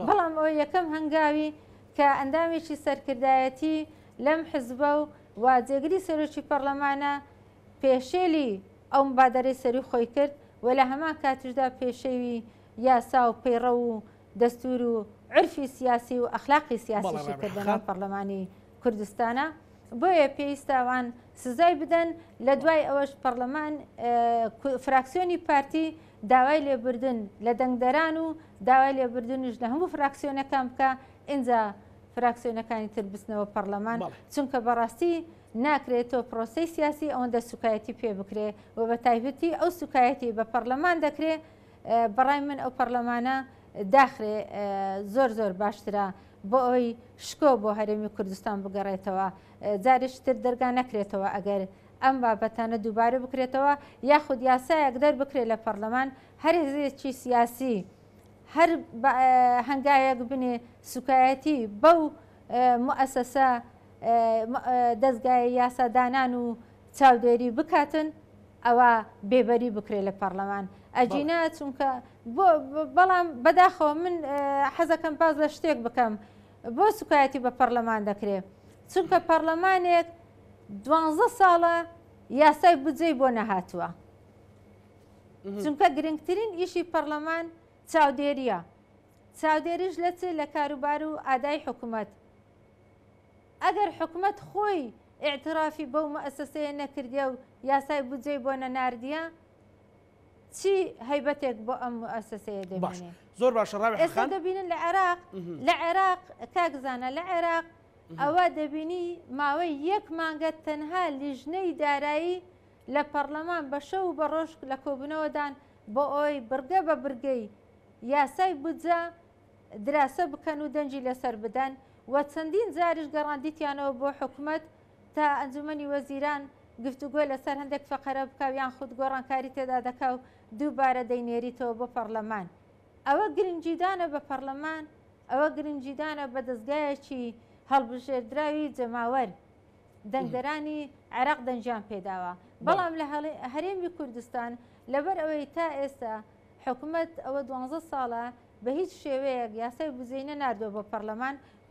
بەڵام ئەوە یەکەم هەنگاوی کە ئەندامێکی سەرکردایەتی لەم حزبە و جێگری سەرۆکی پەرلەمانە پێشێلی ئەو مبادرەی سەری خۆی کرد و لە هەمان کاتژدا پێشەوی یاسا و پەیڕە و دەستور و عرفی سیاسی و ئەخلاقی سیاسیشی کردنەوە پەرلەمانی کوردستانە. بۆیە پێویستاوان سزای بدەن لە دوای ئەوەش پەرلەمان فراکسیۆنی پارتی داوای لێبوردن لە دەنگدەران و داوای لێبوردنش لە هەموو فراکسیۆنەکان بکە ئینجا فراکسیۆنەکانی تر بستنەوە پەرلەمان چونکە بەڕاستی ناکرێتەوە پرۆسی سیاسی ئەوەندە سوکایەتی پێ بکرێ و بە تایبەتی ئەو سوکایەتی بە پەرلەمان دەکرێت بەڕای من ئەو پەرلەمانە داخرێ زۆر باشترە بۆ ئەوی شکۆ بۆ هەرێمی کوردستان بگەڕێتەوە جارش تر دەرگا نەکرێتەوە ئەگەر ئەم بابەتانە دووبارە بکرێتەوە یاخود یاسایەک دەربکرێت لە پەرلەمان هەر هێزێکی سیاسی هەر هەنگاوێک بنێ سوکایەتی بەو مؤسسە دەستگای یاسادانان و چاودێری بکاتن ئەوە بێبەری بکرێت لە پەرلەمان ئەجینە چونکە بەڵام بەداخەوە من حەزەکەم باز لە شتێک بکەم بۆ سوکایەتی بە پەرلەمان دەکرێت چونکە پەرلەمانێک 12 ساڵە یاسای بجێی بۆ نەهاتووە چونکە گرنگترین ئیشی پەرلەمان چاودێریە چاودێریش لە چ لە کاروبار و ئادای حکوومەت ئەگەر حکوومەت خۆی ئاعترافی بەو مؤسسەیە نەکردیە و یاسای بجێی بۆ نەناردیە چی هەیبەتێک بۆ ئەم مؤسسەیە دەبینێ زۆر باشە ڕاوی ئێستا دەبینن لە عێراق کاکزانە لە عێراق ئەوە دەبینی ماوەی 1 مانگە تەنها لیژنەی دارایی لە پەرلەمان بە شەو و بە ڕۆژ لە کۆبوونەوەدان بۆ ئەوی بڕگە بە بڕگەی یاسای بجە دراسە بکەن و دەنجی لەسەر بدەن و چەندین جاریش گەڕاندیتیانەوە بۆ حکوومەت تا ئەنجومەنی وەزیران گفتوگۆی لەسەر هەندێک فەقەرە بکاو یان خود گۆڕانکاری تێدا دەکا و دووبارە دەینێریتەوە بۆ پەرلەمان ئەوە گرنگیدانە بە پەرلەمان ئەوە گرنگیدانە بە دەستگایەکی هەڵبژێردراوی جەماوەر دەنگدەرانی عێراق دەنجیان پێداوە بەڵام لە هەرێمی کوردستان لەبەر ئەوەی تا ئێستا حکوومەت ئەوە 12 ساڵە بە هیچ شێوەیەک یاسای بزەینە ناردووە بۆ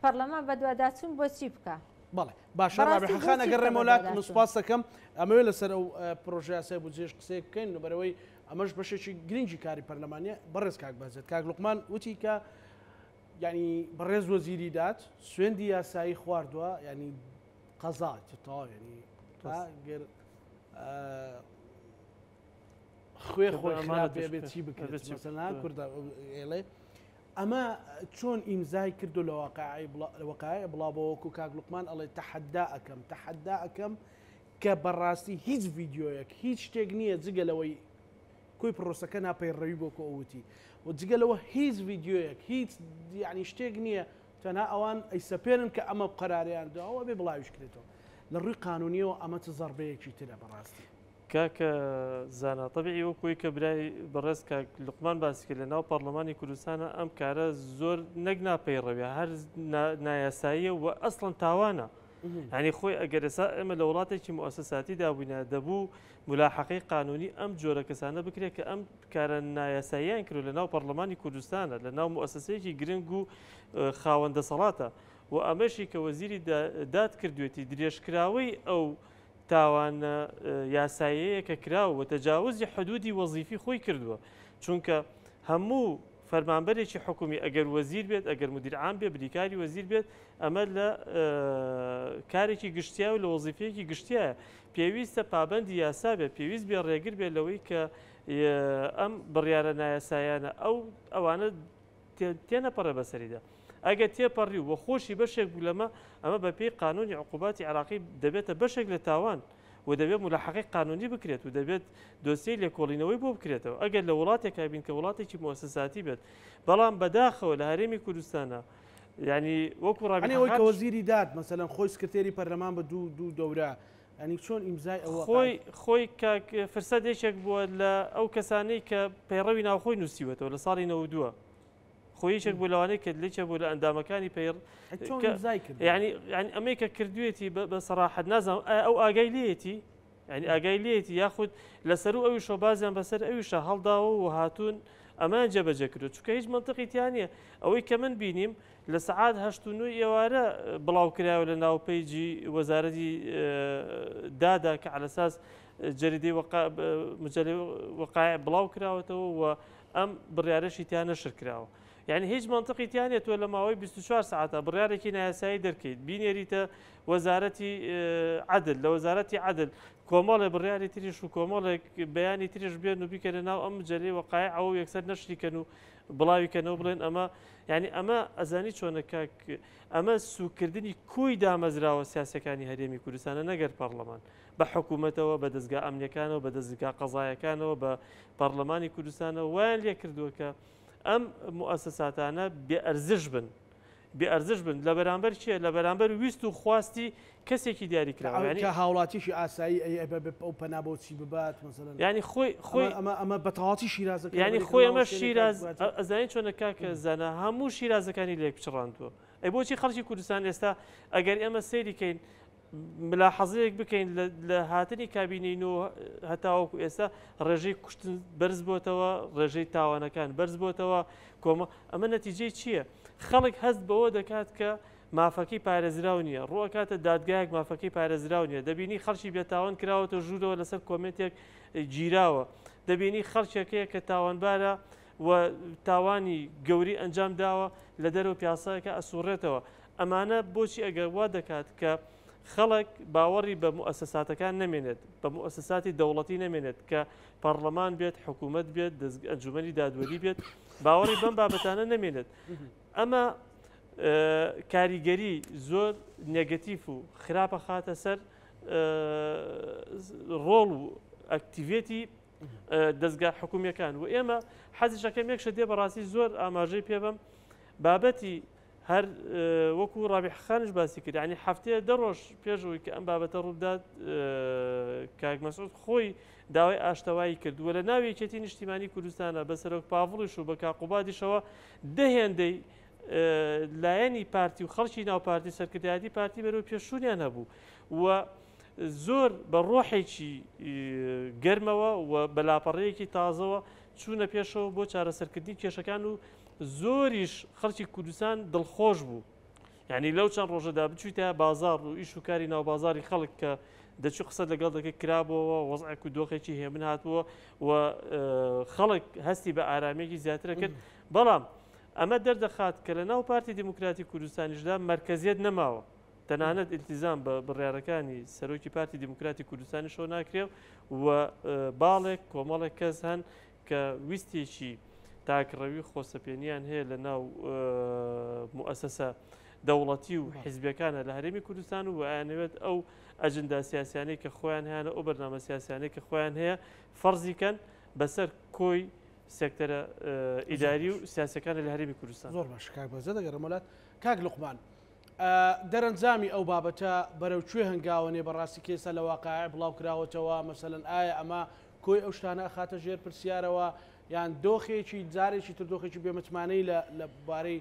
پەرلەمان بە دوواداچوون بۆ چی بکە بەڵێ باشە ڕابێحەخان ئەگەر ڕێمەولات مسپاس دەکەم ئەمەوێ لەسەر ئەو پرۆژه یاسای بودجێش قسەیەک بکەین لەبەرەوەی ئەمەش بەشێکی گرنگی کاری پەرلەمانیە بەڕێز کاک بەزێت کاک لوقمان وتی کە ینی بەڕێز وەزیری دات سوێندی یاسایی خواردووە ینی قەزات تەواو ینی گەر خوێ خۆی خراپ بێت چی بکرێت مەسەڵەن کوردە ئێڵێ ئەمە چۆن ئیمزای کردو لە وەقایع بڵاوەوەکو کاک لوقمان ئەڵێ تەحەدا ئەەکەم کە بەڕاستی هیچ ڤیددیۆیەک هیچ شتێک نییە جگەلەوەی کۆی پرۆسەکە ناپەیڕەوی بۆ کۆوتی و جگەلەوە هیچ ڤیددیۆیەک هیچ یعنی شتێک نییە تەنها ئەوان ئەیسەپێنن کە ئەمە قەراریان داوە بێ بڵاویش کرێتەوە لە ڕووی قانونیەوە ئەمە چ زەربەیەکی ترە بەڕاستی کاکە زانە تەبیعی وەکوی کە برای بەڕێز کاک لوقمان باسی کرد لە ناو پەرلەمانی کوردستانە ئەم کارە زۆر نەک ناپەیڕەویە هەر نایاساییە و ئەسڵەن تاوانە ینی خۆی ئەگەر ئێستا ئێمە لە وڵاتێکی مؤسساتی دابووینە دەبوو ملاحەقەی قانونی ئەم جۆرە کەسانە بکرێت کە ئەم کارە نایاساییان کرد لە ناو پەرلەمانی کوردستانە لە ناو مؤسسەیەکی گرنگ و خاوەندە سەڵاتە و ئەمەشی کە وەزیری داد کردوێتی درێژکراوەی ئەو تاوانە یاساییەیە کە کراوە و تەجاوزی حدودی وەزیفی خۆی کردووە چونکە هەموو فەرمانبەرێکی حکومی ئەگەر وەزیر بێت ئەگەر مدیرعام بێت بریکاری وەزیر بێت ئەمە لە کارێکی گشتیا و لە وەزیفەیەکی گشتیایە پێویستە پابەندی یاسا بێت پێویست بێ ڕێگر بێت لەوەی کە ئەم بڕیارە نایاسایانە ئەوانە تێنەپەڕە بەسەریدا ئەگە تێپەڕی و خۆشی بەشێک بوو لەمە ئەمە بە پێی قانونی عقوباتی عراقی دەبێتە بەشێک لە تاوان و دەبێت ملاحقی قانونی بکرێت و دەبێت دۆسیی لێکۆڵینەوەی بۆ بکرێتەوە ئەگەر لە وڵاتێکا بین کە وڵاتێکی مؤسساتی بێت بەڵام بەداخەوە لە هەرێمی کوردستانە ینی وەکو ڕابێ کە وەزیری داد مەسەلەن خۆی سکرتێری پەرلەمان بە دوو دەورە ئەنی چۆن ئیمزای ئەوە خۆی فرسەدێکێک بووە لە ئەو کەسانەی کە پەیڕەوی ناوخۆی نووسیوەتەوە لە ساڵی 92 خۆیشێک بوو لەوانەیە کە لێکە بوو لە ئەندامەکانی پەیڕ ینی ئەمەی کە کردوێتی بە سەراحەت نازانم ئەو ئاگای لێتی ینی ئاگای لێتی یاخود لەسەر و ئەوی شۆبازیان بەسەر ئەویشە هەڵداوە و هاتوون ئەمان جەبەجە کرد چونکە هیچ منطقی تیانە ئەوەی کە من بینیم لە سەعات 89 ئێوارە بڵاو کراوە لە ناوپەیجی وەزارەتی دادا کە على ئەساس جەریدەی مجەلەی وەقایع بڵاو کراوەتەوە و ئەم بڕیارەشی تیان نەشر کراوە یعنی هیچ منطقی تیانێت تۆ لە ماوەی 24 ساعتە بڕیارێکی نایاسایی دەرکەیت بینێریتە وەزارەتی عدل لە وەزارەتی عدل کۆمەڵێ بڕیاری تریش و کۆمەڵێک بەیانی تریش بێن و بیکەنە ناو ئەم مجەلەی وەقایع ئەوە یەکسەر نەشریکەن و بڵاویکەنەوە بڵێن ئەمە یعنی ئەمە ئەزانی چۆنە کاک ئەمە سوکردنی کوی دامەزراوە سیاسەکانی هەرێمی کوردستانە نەگەر پەرلەمان بە حکوومەتەوە بە دەستگا ئەمنیەکانەوە بە دەستگا قەزایەکانەوە بە پەرلەمانی کوردستانەوە وایان لێ کردووە کە ئەم مؤسساتانە بێئەرزش بن بێئەرزش بن لە بەرامبەر چیە لە بەرامبەر ویست و خواستی کەسێکی دیاری کراوە کە هاوڵاتیشی ئاسایی ئەو پەنابۆچی ببات مەسەلەن ینی خۆی ئەمە بەتەواتی شیرازەکە ینی خۆی ئەمە شیراز ئەزانین چۆنە کاکە زانە هەموو شیرازەکانی لێک بچڕاندووە ئەی بۆچی خەڵکی کوردستان ئێستا ئەگەر ئێمە سەیریکەین ملاحەزەیەک بکەین لە هاتنی کابینین و هەتاوەکو ئێستا ڕێژەی کوشتن بەرز بۆتەوە ڕێژەی تاوانەکان بەرز بۆتەوە کۆمە ئەمە نەتیجەی چییە؟ خەڵک هەست بەوە دەکات کە مافەکەی پارێزراو نییە ڕووەکاتە دادگایەک مافەکەی پارێزراو نییە دەبینی خەڵکی بێتاوان کراوەتە ژوورەوە لەسەر کۆمنتێک گیراوە دەبینی خەڵکێکەیە کە تاوانبارە و تاوانی گەوری ئەنجام داوە لە دەرەوە پیاسەکە ئەسوڕێتەوە ئەمانە بۆچی ئەگەر وا دەکات کە خەڵک باوەڕی بە مؤسساتەکان نامێنێت بە مؤسساتی دەوڵەتی نامێنێت کە پەرلەمان بێت حکوومەت بێت ئەنجومەنی دادوەری بێت باوەڕی بەم بابەتانە نامێنێت ئەمە کاریگەری زۆر نێگەتیف و خراپە خاتە سەر ڕۆڵ و ئەکتیڤێتی دەستگا حکوومیەکان و ئێمە حەزیشەکەم یەکشە دێ بەڕاستی زۆر ئاماژەی پێ بم بابەتی هەر وەکو ڕابیحخانش باسی کرد ینی هەفتەیە دە ڕۆژ پێشەوەی کە ئەم بابەتە ڕوودات کاک مەسعود خۆی داوای ئاشتەوایی کردووە لە ناوی یەکێتی نیشتیمانی کوردستانە بە سەرۆک پاڤڵیش و بە کاقوبادیشەوە دەهێندەی لایەنی پارتی و خەڵکی ناوپارتی سەرکردایەتی پارتی بەرەو پێشوونیان هەبوو و زۆر بە ڕۆحێکی گەرمەوە و بەلاپەڕەیەکی تازەوە چوونە پێشەوە بۆ چارەسەرکردنی کێشەکان و زۆریش خەڵکی کوردستان دڵخۆش بوو یعنی لەو چەند ڕۆژەدا بچوویتە بازار و ئیش و کاری ناوبازاری خەڵک کە دەچوو قسە لەگەڵ دەکەی کرابەوە وەزعێک و دۆخێکی هێمن هاتووە و خەڵک هەستی بە ئارامێکی زیاترە کرد بەڵام ئەمە دەردەخات کە لە ناو پارتی دیموکراتی کوردستانیشدا مرکزیت نەماوە تەنانەت ئیلتیزام بە بڕیارەکانی سەرۆکی پارتی دیموکراتی کوردستانی شۆ ناکرێ و باڵێک کۆمەڵێک کەس هەن کە ویستێکی تاکڕەوی خۆسەپێنیان هەیە لە ناو مؤسسە دەوڵەتی و حیزبەکانە لە هەرێمی کوردستان و ئەیانەوێت ئەو ئەجندا سیاسیانەی کە خۆیان هەیەە ئەو بەرنامە سیاسیانەی کە خۆیان هەیە فەرزیکەن بەسەر کۆی سێکتەرە ئیداری و سیاسەکانە لە هەرێمی کوردستان زۆر باش کاک بەزە دەگەڕم وڵات کاک لوقمان دەرەنجامی ئەو بابەتە بەرەوکوێ هەنگاوانێ بەڕاستی کێسە لە واقعە بڵاو کراوەتەوە مەسەلەن ئایا ئەمە کۆی ئەو شتانە ئەخاتە ژێر پرسیارەوە یان دۆخێکی جارێکی تر دۆخێکی بێمەتمانەی لە بارەی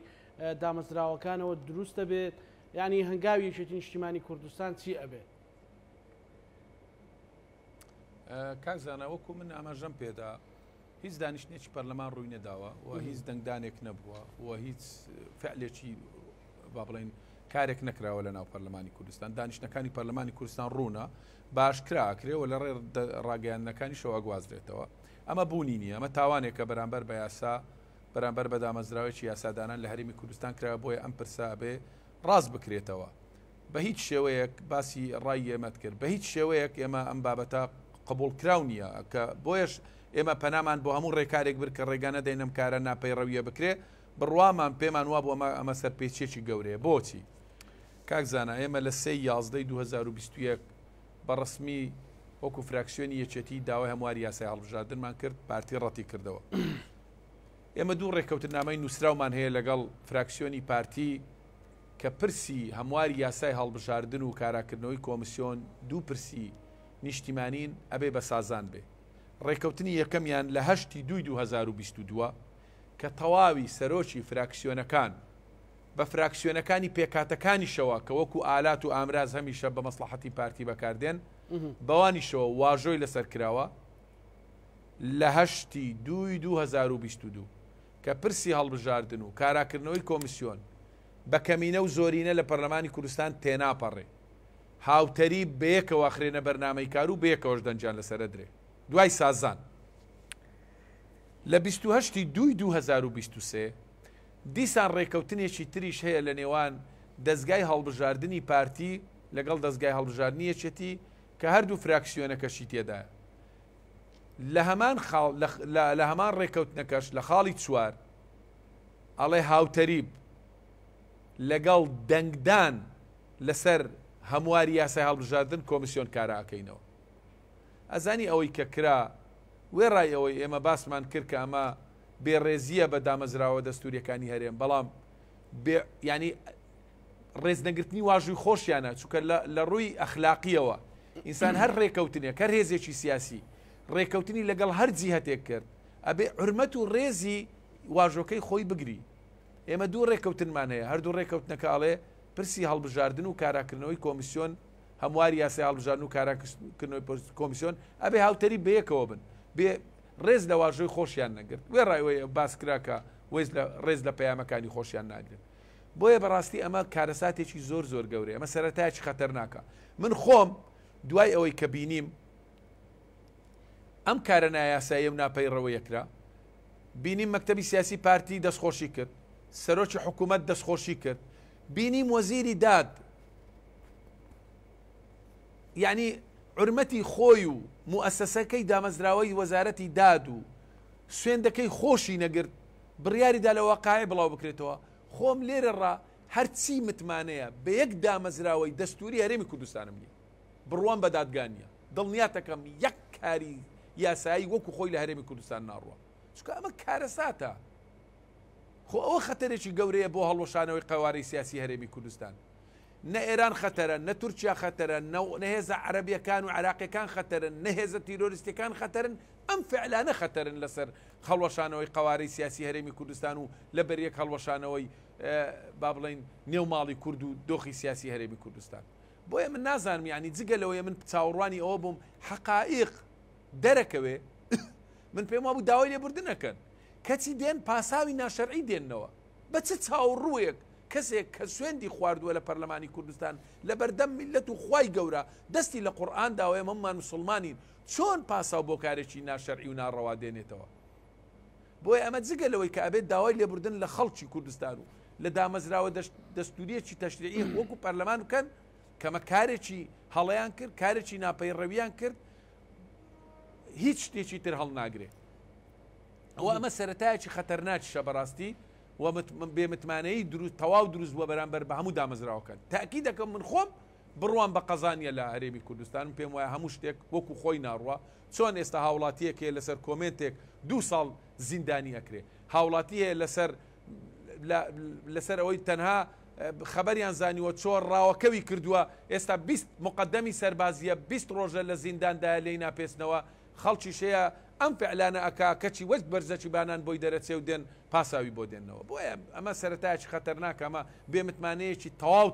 دامەزراوەکانەوە دروستە بێت ینی هەنگاوی یەکێتی نیشتیمانی کوردستان چی ئەبێت؟ کاک زانە وەکو من ئاماژەم پێدا هیچ دانیشتێکی پەرلەمان ڕووی نەداوە و هیچ دەنگدانێک نەبووە و هیچ فعلێکی با بڵێن کارێک نەکراوە لە ناو پەرلەمانی کوردستان دانیشتەکانی پەرلەمانی کوردستان ڕوونە باشکراکرێەوە لە ڕێ ڕاگەیاندنەکانی شەوە گوازرێتەوە ئەمە بوونی نییە ئەمە تاوانێکە بەرامبەر بە یاسا بەرامبەر بە دامەزراوێکی یاسادانان لە هەرێمی کوردستان کرا بۆیە ئەم پرسا بێ ڕاست بکرێتەوە بە هیچ شێوەیەک باسی ڕای ئێمەت کرد بە هیچ شێوەیەک ئێمە ئەم بابەتە قبول کراو نییە کە بۆیش ئێمە پەنامان بۆ هەموو ڕێکارێک بر کە ڕێگانە دەینەم کارە ناپەیڕەویە بکرێ بڕوامان پێمان وا بۆ ئەمە سەرپێچێکی گەورەیە بۆچی کاک زانە ئێمە لە 3/11/2021 بە ڕسمی وەکو فراکسیۆنی یەکێتی داوای هەمواری یاسای هەڵبژاردنمان کرد پارتی ڕەتی کردەوە. ئێمە دوو ڕێککەوتنامەی نووسراومان هەیە لەگەڵ فراکسیۆنی پارتی کە پرسی هەمواری یاسای هەڵبژاردن و کاراکردنەوەی کۆمیسیۆن دوو پرسی نیشتیمانین ئەبێ بە سازان بێ. ڕێککەوتنی یەکەمیان لە 2022 کە تەواوی سەرۆکی فراکسیۆنەکان بە فراکسیۆنەکانی پێکاتەکانیشەوە کە وەکو ئالات و ئامراز هەمیشە بە مەسلحەتی پارتی بەکاردێن بەوانیشەوە واژۆی لەسەر کراوە لە 2022 کە پرسی هەڵبژاردن و کاراکردنەوەی کۆمیسیۆن بە کەمینە و زۆرینە لە پەرلەمانی کوردستان تێناپەڕێ هاوتەری بەیەکەوە خرێنە بەرنامەی کار و بەیەکەوەش دەنجیان لەسەرە درێ. دوای سازان لە 28/2/2023 دیسان ڕێککەوتنێکی تریش هەیە لە نێوان دەستگای هەڵبژاردننی پارتی لەگەڵ دەستگای هەڵبژاردننی یەکێتی کە هەردوو فراکسیۆنەکەشی تێدایە. لە هەمان ڕێککەوتنەکەش لە خاڵی چوار ئەڵێ هاوتەریب لەگەڵ دەنگدان لەسەر هەمواری یاسای هەڵبژاردن کۆمیسیۆن کاراکەینەوە. ئەزانی ئەوەی کە کرا وێڕای ئەوەی ئێمە باسمان کرد کە ئەمە بێڕێزیە بە دامەزراوە دەستوریەکانی هەرێم بەڵام ینی ڕێزنەگرتنی واژووی خۆشیانە چونکە لە ڕووی ئەخلاقیەوە ئینسان هەر ڕێککەوتنێک هەر هێزێکی سیاسی ڕێککەوتنی لەگەڵ هەر جیهەتێک کرد ئەبێ حرمەت و ڕێزی واژۆکەی خۆی بگری. ئێمە دوو ڕێککەوتنمان هەیە هەردوو ڕێککەوتنەکە ئاڵێ پرسی هەڵبژاردن و کاراکردنەوەی کۆمیسیۆن هەمواری یاسای هەڵبژاردن و کاراکردنەوەی کۆمیسیۆن ئەبێ هاوتەری بەیەکەوە بن بێ ڕێز لە واژۆی خۆشیان نەگرت. وێ ڕایەوەی باس کراکە ڕێز لە پەیامەکانی خۆشیان ناگرن. بۆیە بەڕاستی ئەمە کارەساتێکی زۆر زۆر گەورەیە ئەمە سەرەتایکی خەتەرناکە. من خۆم دوای ئەوەی کە بینیم ئەم کارە نایاساییە و ناپەیڕەوە یەکرا بینیم مەکتەبی سیاسی پارتی دەستخۆشی کرد سەرۆکی حکوومەت دەستخۆشی کرد بینیم وەزیری داد یعنی حرمەتی خۆی و موئەسسەکەی دامەزراوەی وەزارەتی داد و سوێندەکەی خۆشی نەگرت بڕیاریدا لە واقعی بڵاو بکرێتەوە. خۆم لێرەڕا هەرچی متمانەیە بە یەک دامەزراوەی دەستوری هەرێمی کوردستانم نیە بڕوان بە دادگانیە دڵنیاتەکەم یەک کاری یاسایی وەکو خۆی لە هەرێمی کوردستان ناڕوە چکە ئەمە کارەساتە. خۆ ئەوە خەتەرێکی گەورەیە بۆ هەڵوەشانەوەی قەوارەی سیاسی هەرێمی کوردستان. نە ئێران خەتەرە نە تورکیا خەتەرە نەهێزە عەرەبیەکان و عێراقیەکان خەتەرن نەهێزە تیرۆریستەکان خەتەرن ئەم فعلانە خەتەرن لەسەر هەڵوەشانەوەی قەوارەی سیاسی هەرێمی کوردستان و لە بەریەک هەڵوەشانەوەی با بڵێن نێو ماڵی کورد و دۆخی سیاسی هەرێمی کوردستان. بۆیە من نازانم یعنی جگە لەوەیە من چاوەڕوانی ئەوە بووم حەقائیق دەرەکەوێ من پێم وابوو داوای لێبوردنەکەن کەچی دێن پاساوی ناشەرعی دێننەوە بە چ چاوەڕوویەک کەسێک کە سوێندی خواردووە لە پەرلەمانی کوردستان لە بەردەم میلەت و خوای گەورە دەستی لە قورئان داوای مەممان مسلمانین چۆن پاساو بۆ کارێکی ناشەرعی و ناڕەوا دێنێتەوە. بۆیە ئەمە جگە لەوەی کە ئەبێت داوای لێبوردن لە خەڵکی کوردستان و لە دامەزراوە دەستوریەکی تەشریعی وەکو پەرلەمان بکەن کەمە کارێکی هەڵەیان کرد کارێکی ناپەیڕەویان کرد هیچ شتێکی تر هەڵ ناگرێت. ئەوە ئەمە سەرەتایەکی خەتەرناکیشە بەڕاستی و بێمتمانەی تەواو دروست بووە بەرامبەر بە هەموو دامەزراوەکان. تاکی دەکەم من خۆم بڕوان بە قەزانیە لە هەرێمی کوردستان پێم وایە هەموو شتێک وەکو خۆی ناڕوە چۆن ئێستا هاوڵاتیەک هەیە لەسەر کۆمنتێک 2 ساڵ زیندانی ئەکرێ هاوڵاتی هەیە لەسەر ئەوەی تەنها خەبەریان زانیوە چۆن ڕاوەکەوی کردووە ئێستا 20 مقدەمی سەربازیە 20 ڕۆژە لە زینداندا لێی ناپێستنەوە خەڵکی شەیە ئەم فعلانە ئەکا کەچی وەک بەرزەکی بانان بۆی دەرەچێ و دێن پاساوی بۆ دێنەوە. بۆیە ئەمە سەرەتایەکی خەتەرناکە ئەمە بێمتمانەیەکی تەواو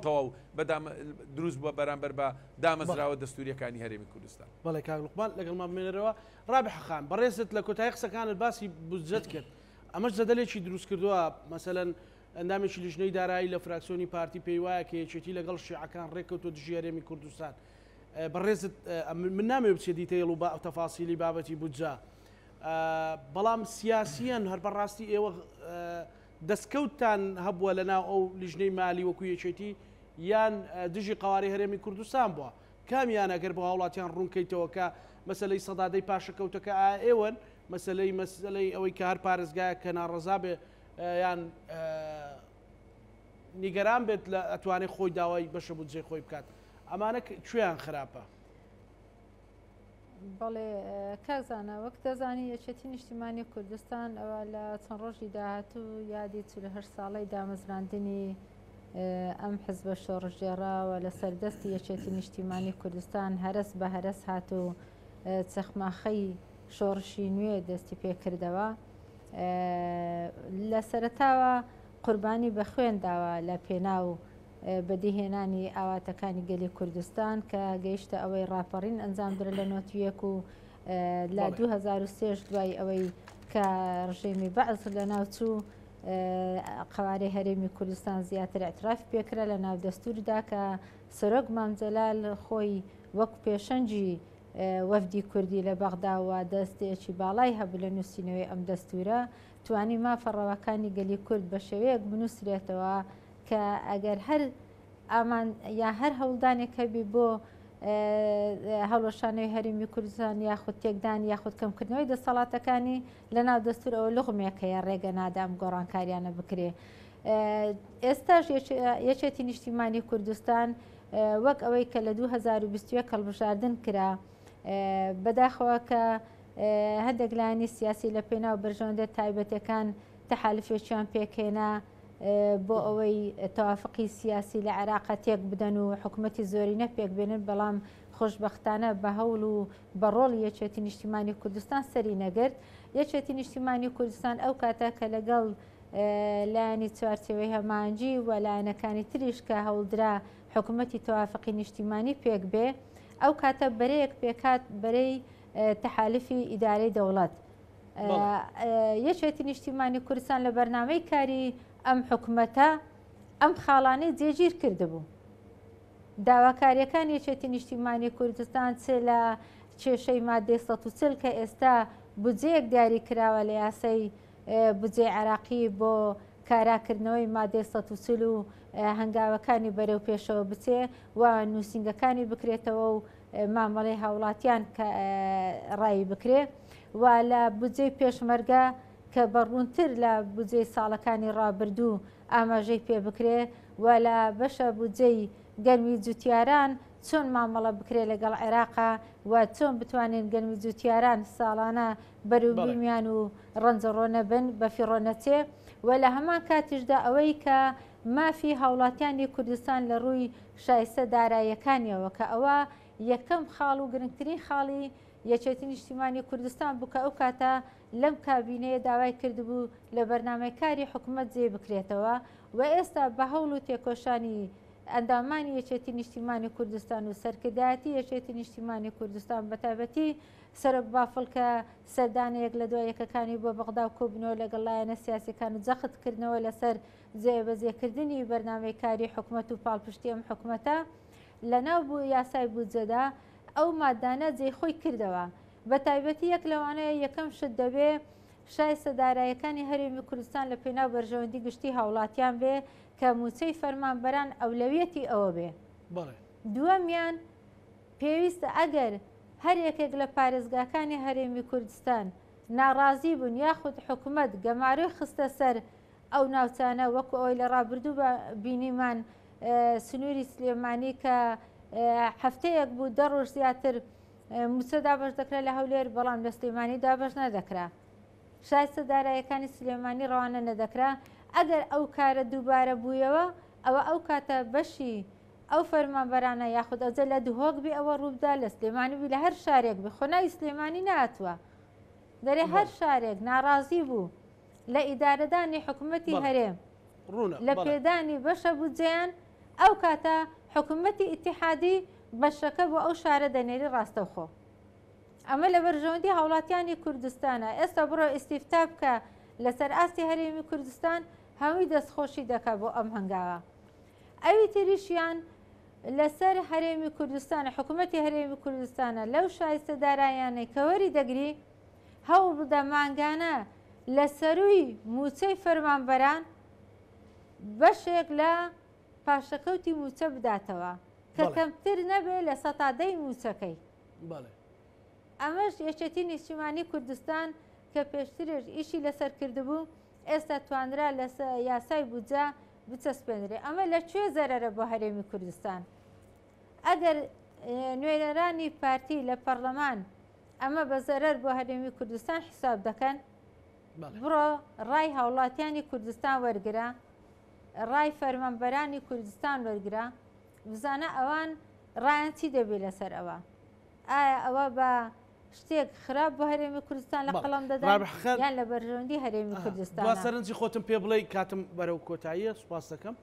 دروست بووە بەرامبەر بە دامەزراوە دەستوریەکانی هەرێمی کوردستان. بەڵێ کاک لوقمان لەگەڵمان بمێنەرەوە ڕابح خان بەڕێزت لە کۆتایی قسەکانت باسی بودجەت کرد ئەمەش زەدەلێکی دروست کردووە مەسەلەن ئەندامێکی لیژنەی دارایی لە فراکسیۆنی پارتی پێی وایە کە یەکێتی لەگەڵ شیعەکان ڕێککەوتووە دژی هەرێمی کوردستان. بەڕێزت من نامێ بچێ دیتەیڵ و تەفاسیلی بابەتی بودجە بەڵام سیاسیەن هەر بەڕاستی ئێوە دەستکەوتان هەبووە لەناو ئەو لیژنەی مالی وەکو یەکێتی یان دژی قەواری هەرێمی کوردستان بووە کامیان ئەگەر بۆ هاوڵاتیان ڕوونکەیتەوە کە مەسلەی سەدادەی پاشەکەوتەکە ئێوەن مەسلەی ئەوەی کە هەر پارێزگایە کە ناڕەزا بێ یان نیگەران بێت لە ئەتوانێت خۆی داوای بەشە بودجەی خۆی بکات ئەمانە کوێیان خراپە؟ بەڵێ کاکزانە وەک دەزانی یەکێتی نیشتیمانی کوردستان ئەوە لە چەند ڕۆژی داهاتوو یادی 48 ساڵەی دامەزراندنی ئەم حزبە شۆڕژێڕاوە لە سەردەستی یەکێتی نیشتیمانی کوردستان هەرس بە هەرس هاتو چەخماخەی شۆڕشی نوێ دەستی پێکردەوە لە سەرەتاوە قوربانی بە خوێن داوە لە پێناو بەدیهێنانی ئاواتەکانی گەلی کوردستان کە گەیشتە ئەوەی ڕاپەڕین ئەنجام درە لە نۆتویەک و لە 2023 دوای ئەوەی کە ڕژێمی بەعز لە ناوچوو قوارەی هەرێمی کوردستان زیاتر اعتراف پێکرا لە ناو دەستوردا کە سەرۆک مامجەلال خۆی وەک پێشەنجی وەفدی کوردی لە بەغداوە دەستێکی باڵای هەبوو لە نووسینەوەی ئەم دەستورە توانی مافەڕەوەکانی گەلی کورد بە شێوەیەک بنووسرێتەوە کە ئەگەر هەر ئامان یا هەر هەوڵدانێک هەبی بۆ هەڵۆشانەوەی هەرێمی کوردستان یاخود تێکدان یاخود کەمکردنەوەی دەسەڵاتەکانی لە ناو دەستور ئەوە لغمێکەیە ڕێگە نادام گۆڕانکاریانە بکرێ. ئێستاش یەکێتی نیشتیمانی کوردستان وەک ئەوەی کە لە 2021 هەڵبژاردن کرا بەداخەوە کە هەندێک لایانی سیاسی لە پێناو بەرژەوەندە تایبەتەکان تەحالفێکیان پێکهێنا بۆ ئەوەی تەوافقی سیاسی لە عێراقا تێک بدەن و حکوومەتی زۆری نەپێک بێنن بەڵام خۆشبەختانە بە هەوڵ و بە ڕۆڵ یەکێتی نیشتیمانی کوردستان سەری نەگرت. یەکێتی نیشتیمانی کوردستان ئەو کاتە کە لەگەڵ لایانی چوارچێوەی هەمانجی و لایەنەکانی تریش کە هەوڵدرا حکوومەتی تەوافقی نیشتیمانی پێک بێ ئەو کاتە بەرەیەک پێکات بەرەی تەحالفی ئیدارەی دەوڵەت. یەکێتی نیشتیمانی کوردستان لە بەرنامەی کاری ئەم حکوومەتە ئەم خاڵانەی جێگیر کردبوو. داواکاریەکان یەکێتی نیشتیمانی کوردستان چ لە کێشەی مادەی 140 کە ئێستا بودجەیەک دیاری کراوە لە یاسای بودجێ عێراقی بۆ کاراکردنەوەی مادەی 140 و هەنگاوەکانی بەرەو پێشەوە بچێ و نووسنگەکانی بکرێتەوە و مامەڵەی هاوڵاتیان ڕایی بکرێ و لە بودجەی پێشمەرگە کە بەڕوونتر لە بودجەی ساڵەکانی ڕابردوو ئاماژەی پێ بکرێ و لە بەشە بودجەی گەرمی جوتیاران چۆن مامەڵە بکرێت لەگەڵ عێراقا و چۆن بتوانین گەرمی جوتیاران ساڵانە بەروبیمیان و ڕەنجەڕۆ نەبن بەفیڕۆ نەچێ و لە هەمان کاتیشدا ئەوەی کە مافی هاوڵاتیانی کوردستان لە ڕووی شایستە داراییەکانیەوە کە ئەوە یەکەم خاڵ و گرنگترین خاڵی یەکێتی نیشتیمانی کوردستان بوو کە ئەو کاتە لەم کابینەیە داوای کردبوو لە بەرنامەی کاری حکوومەت جێ بکرێتەوە و ئێستا بە هەوڵ و تێکۆشانی ئەندامانی یەکێتی نیشتیمانی کوردستان و سەرکردایەتی یەکێتی نیشتیمانی کوردستان بەتایبەتی سەرک بافڵکە سەردانەیەک لە دوای یەکەکانی بۆ بەغدا و کۆبنەوە لەگەڵ لایەنە سیاسەکان و جەختکردنەوە لەسەر جێبەجێکردنی بەرنامەی کاری حکوومەت و پاڵپشتی ئەم حکوومەتە لەناو بوو یاسای بودجەدا ئەو مادانە جێخۆی کردەوە. بە تایبەتی یەک لەوانەیە یەکەم شت دەبێ شایستە داراییەکانی هەرێمی کوردستان لە پێناو بەرژەوەندی گشتی هاوڵاتیان بێ کە موچەی فەرمانبەران ئەولەویەتی ئەوە بێ. دووەمیان پێویستە ئەگەر هەر یەکێک لە پارێزگاکانی هەرێمی کوردستان ناڕازی بوون یاخود حکوومەت گەماروی خستە سەر ئەو ناوچانە وەکو ئەوەی لە ڕابردوو بە بینیمان سنووری سلێمانی کە هەفتەیەک بوو 10 ڕۆژ زیاتر موچە دابەش دەکرا لە هەولێر بەڵام لە سلێمانی دابەش نەدەکرا. شایستە داراییەکانی سلێمانی ڕەوانە نەدەکرا. ئەگەر ئەو کارە دووبارە بوویەوە ئەوە ئەو کاتە بەشی ئەو فەرمانبەرانە یاخود ئەوجە لە دوهۆک بێ ئەوە ڕووبدا لە سلێمانی بوو لە هەر شارێک بێ خۆناوی سلێمانی نهاتووە دەرێ هەر شارێک ناڕازی بوو لە ئیدارەدانی حکوومەتی هەرێم لە پێدانی بەشە بودجەیان ئەو کاتە حکوومەتی ئیتیحادی بەشەکە بۆ ئەو شارە دەنێری ڕاستەوخۆ. ئەمە لە بەرژەوەندی هاوڵاتیانی کوردستانە. ئێستا بڕۆ ئیسیفتا بکە لەسەر ئاستی هەرێمی کوردستان هەمووی دەستخۆشی دەکات بۆ ئەم هەنگاوە. ئەوی تریشیان لەسەر هەرێمی کوردستانە حکوومەتی هەرێمی کوردستانە لەو شایستە دارایانەی کەوەری دەگری هەوڵ بدە مانگانە لە سەروی موچەی فەرمانبەران بەشێک لە پاشەکەوتی موچە بداتەوە کە کەمتر نەبێ لە سەتادەی موچەکەی. ئەمەش یەکێتی نیشتیمانی کوردستان کە پێشترێژ ئیشی لەسەر کردبوو ئێستا توانرا لە یاسای بودجە بچەسپێنرێ. ئەمە لەکوێ زەرەرە بۆ هەرێمی کوردستان؟ ئەگەر نوێنەرانی پارتی لە پەرلەمان ئەمە بە زەرەر بۆ هەرێمی کوردستان حساب دەکەن بڕۆ ڕای هاوڵاتیانی کوردستان وەرگرە ڕای فەرمانبەرانی کوردستان وەرگرە بزانە ئەوان ڕایان چی دەبێت لەسەر ئەوە ئایا ئەوە بە شتێک خراپ بۆ هەرێمی کوردستان لە قەڵام دەدات یان لە بەرژەوەندی هەرێمی کوردستان دوا سەرنجی خۆتم پێ بڵێ کاتم بەرەو کۆتاییە سوپاس دەکەم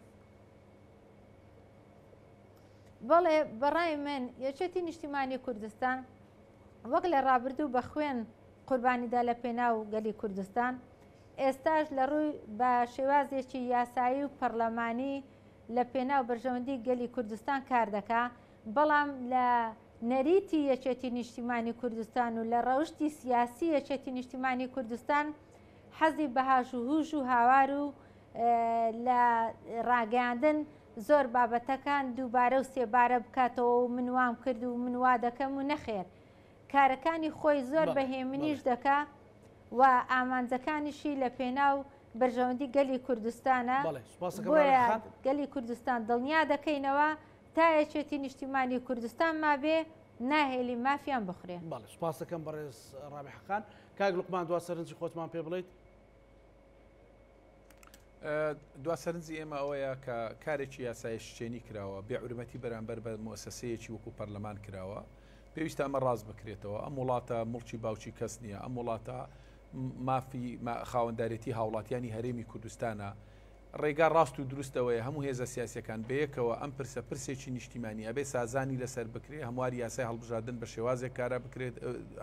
بەڵێ بەڕای من یەکێتی نیشتیمانی کوردستان وەک لە ڕابردوو بە خوێن قوربانیدا لە پێناو گەلی کوردستان ئێستاش لە ڕووی بە شێوازێکی یاسایی و پەرلەمانی لە پێناو بەرژەوەندی گەلی کوردستان کار دەکا بەڵام لە نەریتی یەکێتی نیشتیمانی کوردستان و لە ڕەوشتی سیاسی یەکێتی نیشتیمانی کوردستان حەزی بە هاژوهوژ و هاوار و لە ڕاگەاندن زۆر بابەتەکان دووبارە و سێبارە بکاتەوە و من وام کرد و من وا دەکەم و نەخێر کارەکانی خۆی زۆر بەهێمنیش دەکا و ئامانجەکانیشی لە پێناو بەرژەوەندی گەلی کوردستانە بۆیە گەلی کوردستان دڵنیا دەکەینەوە تا یەکێتی نیشتیمانی کوردستان مابێ ناهێلی مافیان بخورێ. بەڵێ سوپاس دەکەم بەڕێز ڕابیحەخان کاک لوقمان دوا سەرنجی خۆتمان پێ بڵێیت. دوا سەرنجی ئێمە ئەوەیە کە کارێکی یاسای شتێنی کراوە بێعورمەتی بەرامبەر بە مؤسسەیەکی وەکو پەرلەمان کراوە پێویستە ئەمە ڕاست بکرێتەوە ئەم وڵاتە مڵکی باوکی کەس نییە ئەم وڵاتە مافی خاوەنددارێتی هاوڵاتیانی هەرێمی کوردستانە ڕێگا ڕاست و دروستەوەی هەموو هێزە سیاسەکان بەیەکەوە ئەم پرسە پرسێکی نیشتیمانی ئەبێ سازانی لەسەر بکرێت هەموار یاسای هەڵبژاردن بە شێوازێک کارە بکرێت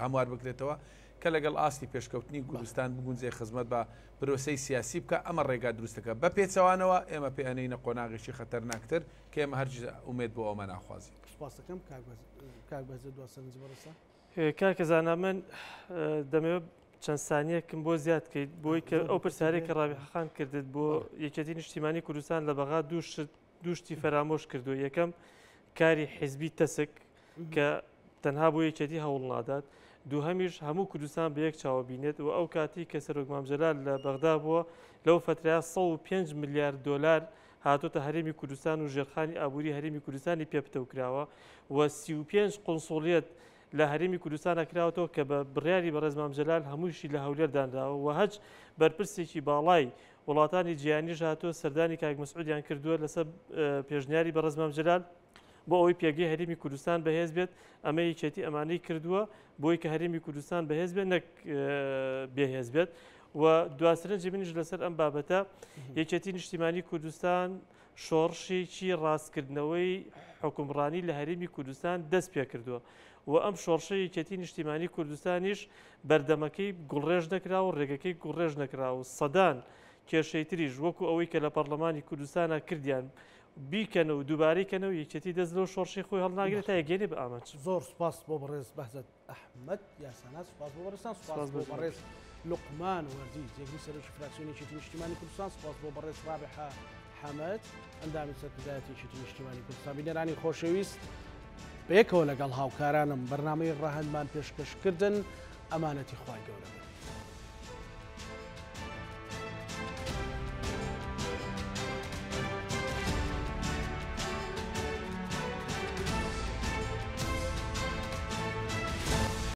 هەموار بکرێتەوە کە لەگەڵ ئاستی پێشکەوتنی کوردستان بگونجێ خزمەت بە پرۆسەی سیاسی بکە ئەمە ڕێگا دروستەکە بە پێچەوانەوە ئێمە پێئەنەینە قۆناغێکی خەتەرناکتر کە ئێمە هەرگیز ئومێد بۆ ئەومە ناخوازی. سوپاس دەکەم کاک بەزە دوا سەرنجی بەڕێسا. کاکەزانە من دەمەوێت چەند سانیەکم بۆ زیاد بکەیت بۆی کە ئەو پرسیارێک کە ڕابیحەخان کردت بۆ یەکێتی نیشتیمانی کوردستان لە بەغا دووشتی فەرامۆش کردو یەکەم کاری حیزبی تەسک کە تەنها بۆ یەکێتی هەوڵ نادات دووهەمیش هەموو کوردستان بە یەک چاوەبینێت و ئەو کاتی کە سەرۆک مامجەلال لە بەغدا بووە لەو فترەیە 105 میلیارد دۆلار هاتۆتە هەرێمی کوردستان و ژێرخانی ئابووری هەرێمی کوردستانی پێپتەوکراوە و 35 قۆنسۆڵیەت لە هەرێمی کوردستان کراوەوە کە بە بڕیاری بەڕێز مامجەلال هەمووشی لە هەولێردانراوە و هەج بەرپرسێکی باڵای وڵاتانی جیهانیش هاتۆ سەردانی کاک مەسعودیان کردووە لەسەر پێشنیاری بەڕێز مامجەلال بۆ ئەوەی پێگەی هەرێمی کوردستان بەهێز بێت ئەمە یەکێتی ئەمانەی کردووە بۆی کە هەرێمی کوردستان بەهێز بێت نەک بێهێز بێت و دواسرنجی منیش لەسەر ئەم بابەتە یەکێتی نیشتیمانی کوردستان شۆڕشێکی ڕاستکردنەوەی حکومڕانی لە هەرێمی کوردستان دەست پێ کردووە و ئەم شۆڕشەی یەکێتی نیشتیمانی کوردستانیش بەردەمەکەی گوڵڕێژ نەکراوە و ڕێگەکەی گوڵڕێژ نەکراوە سەدان کێشەی تریش وەکو ئەوەی کە لە پەرلەمانی کوردستانە کردیان بیکەنە و دووبارەیکەنە و یەکێتی دەست لەو شۆڕشی خۆی هەڵناگرێت تا یەگەێنێ بە ئامانج. زۆر سپاس بۆ بەڕێز بەهزەت ئەحمەد یاسانات سپاس بۆ بەڕێستان سپاس بۆ بەڕێز لوقمان وەردی جێگری سەرۆکی فراکسیۆنی یەکێتی نیشتیمانی کوردستان سپاس بۆ بەڕێز ڕابیحە حەمەد ئەندامی سەرکردایەتی یەکێتی نیشتیمانی کوردستان بینەرانی خۆشەویست بەیەکەوە لەگەڵ هاوکارانم بەرنامەی ڕاهەندمان پێشکەشکردن ئەمانەتی خوای گەورە.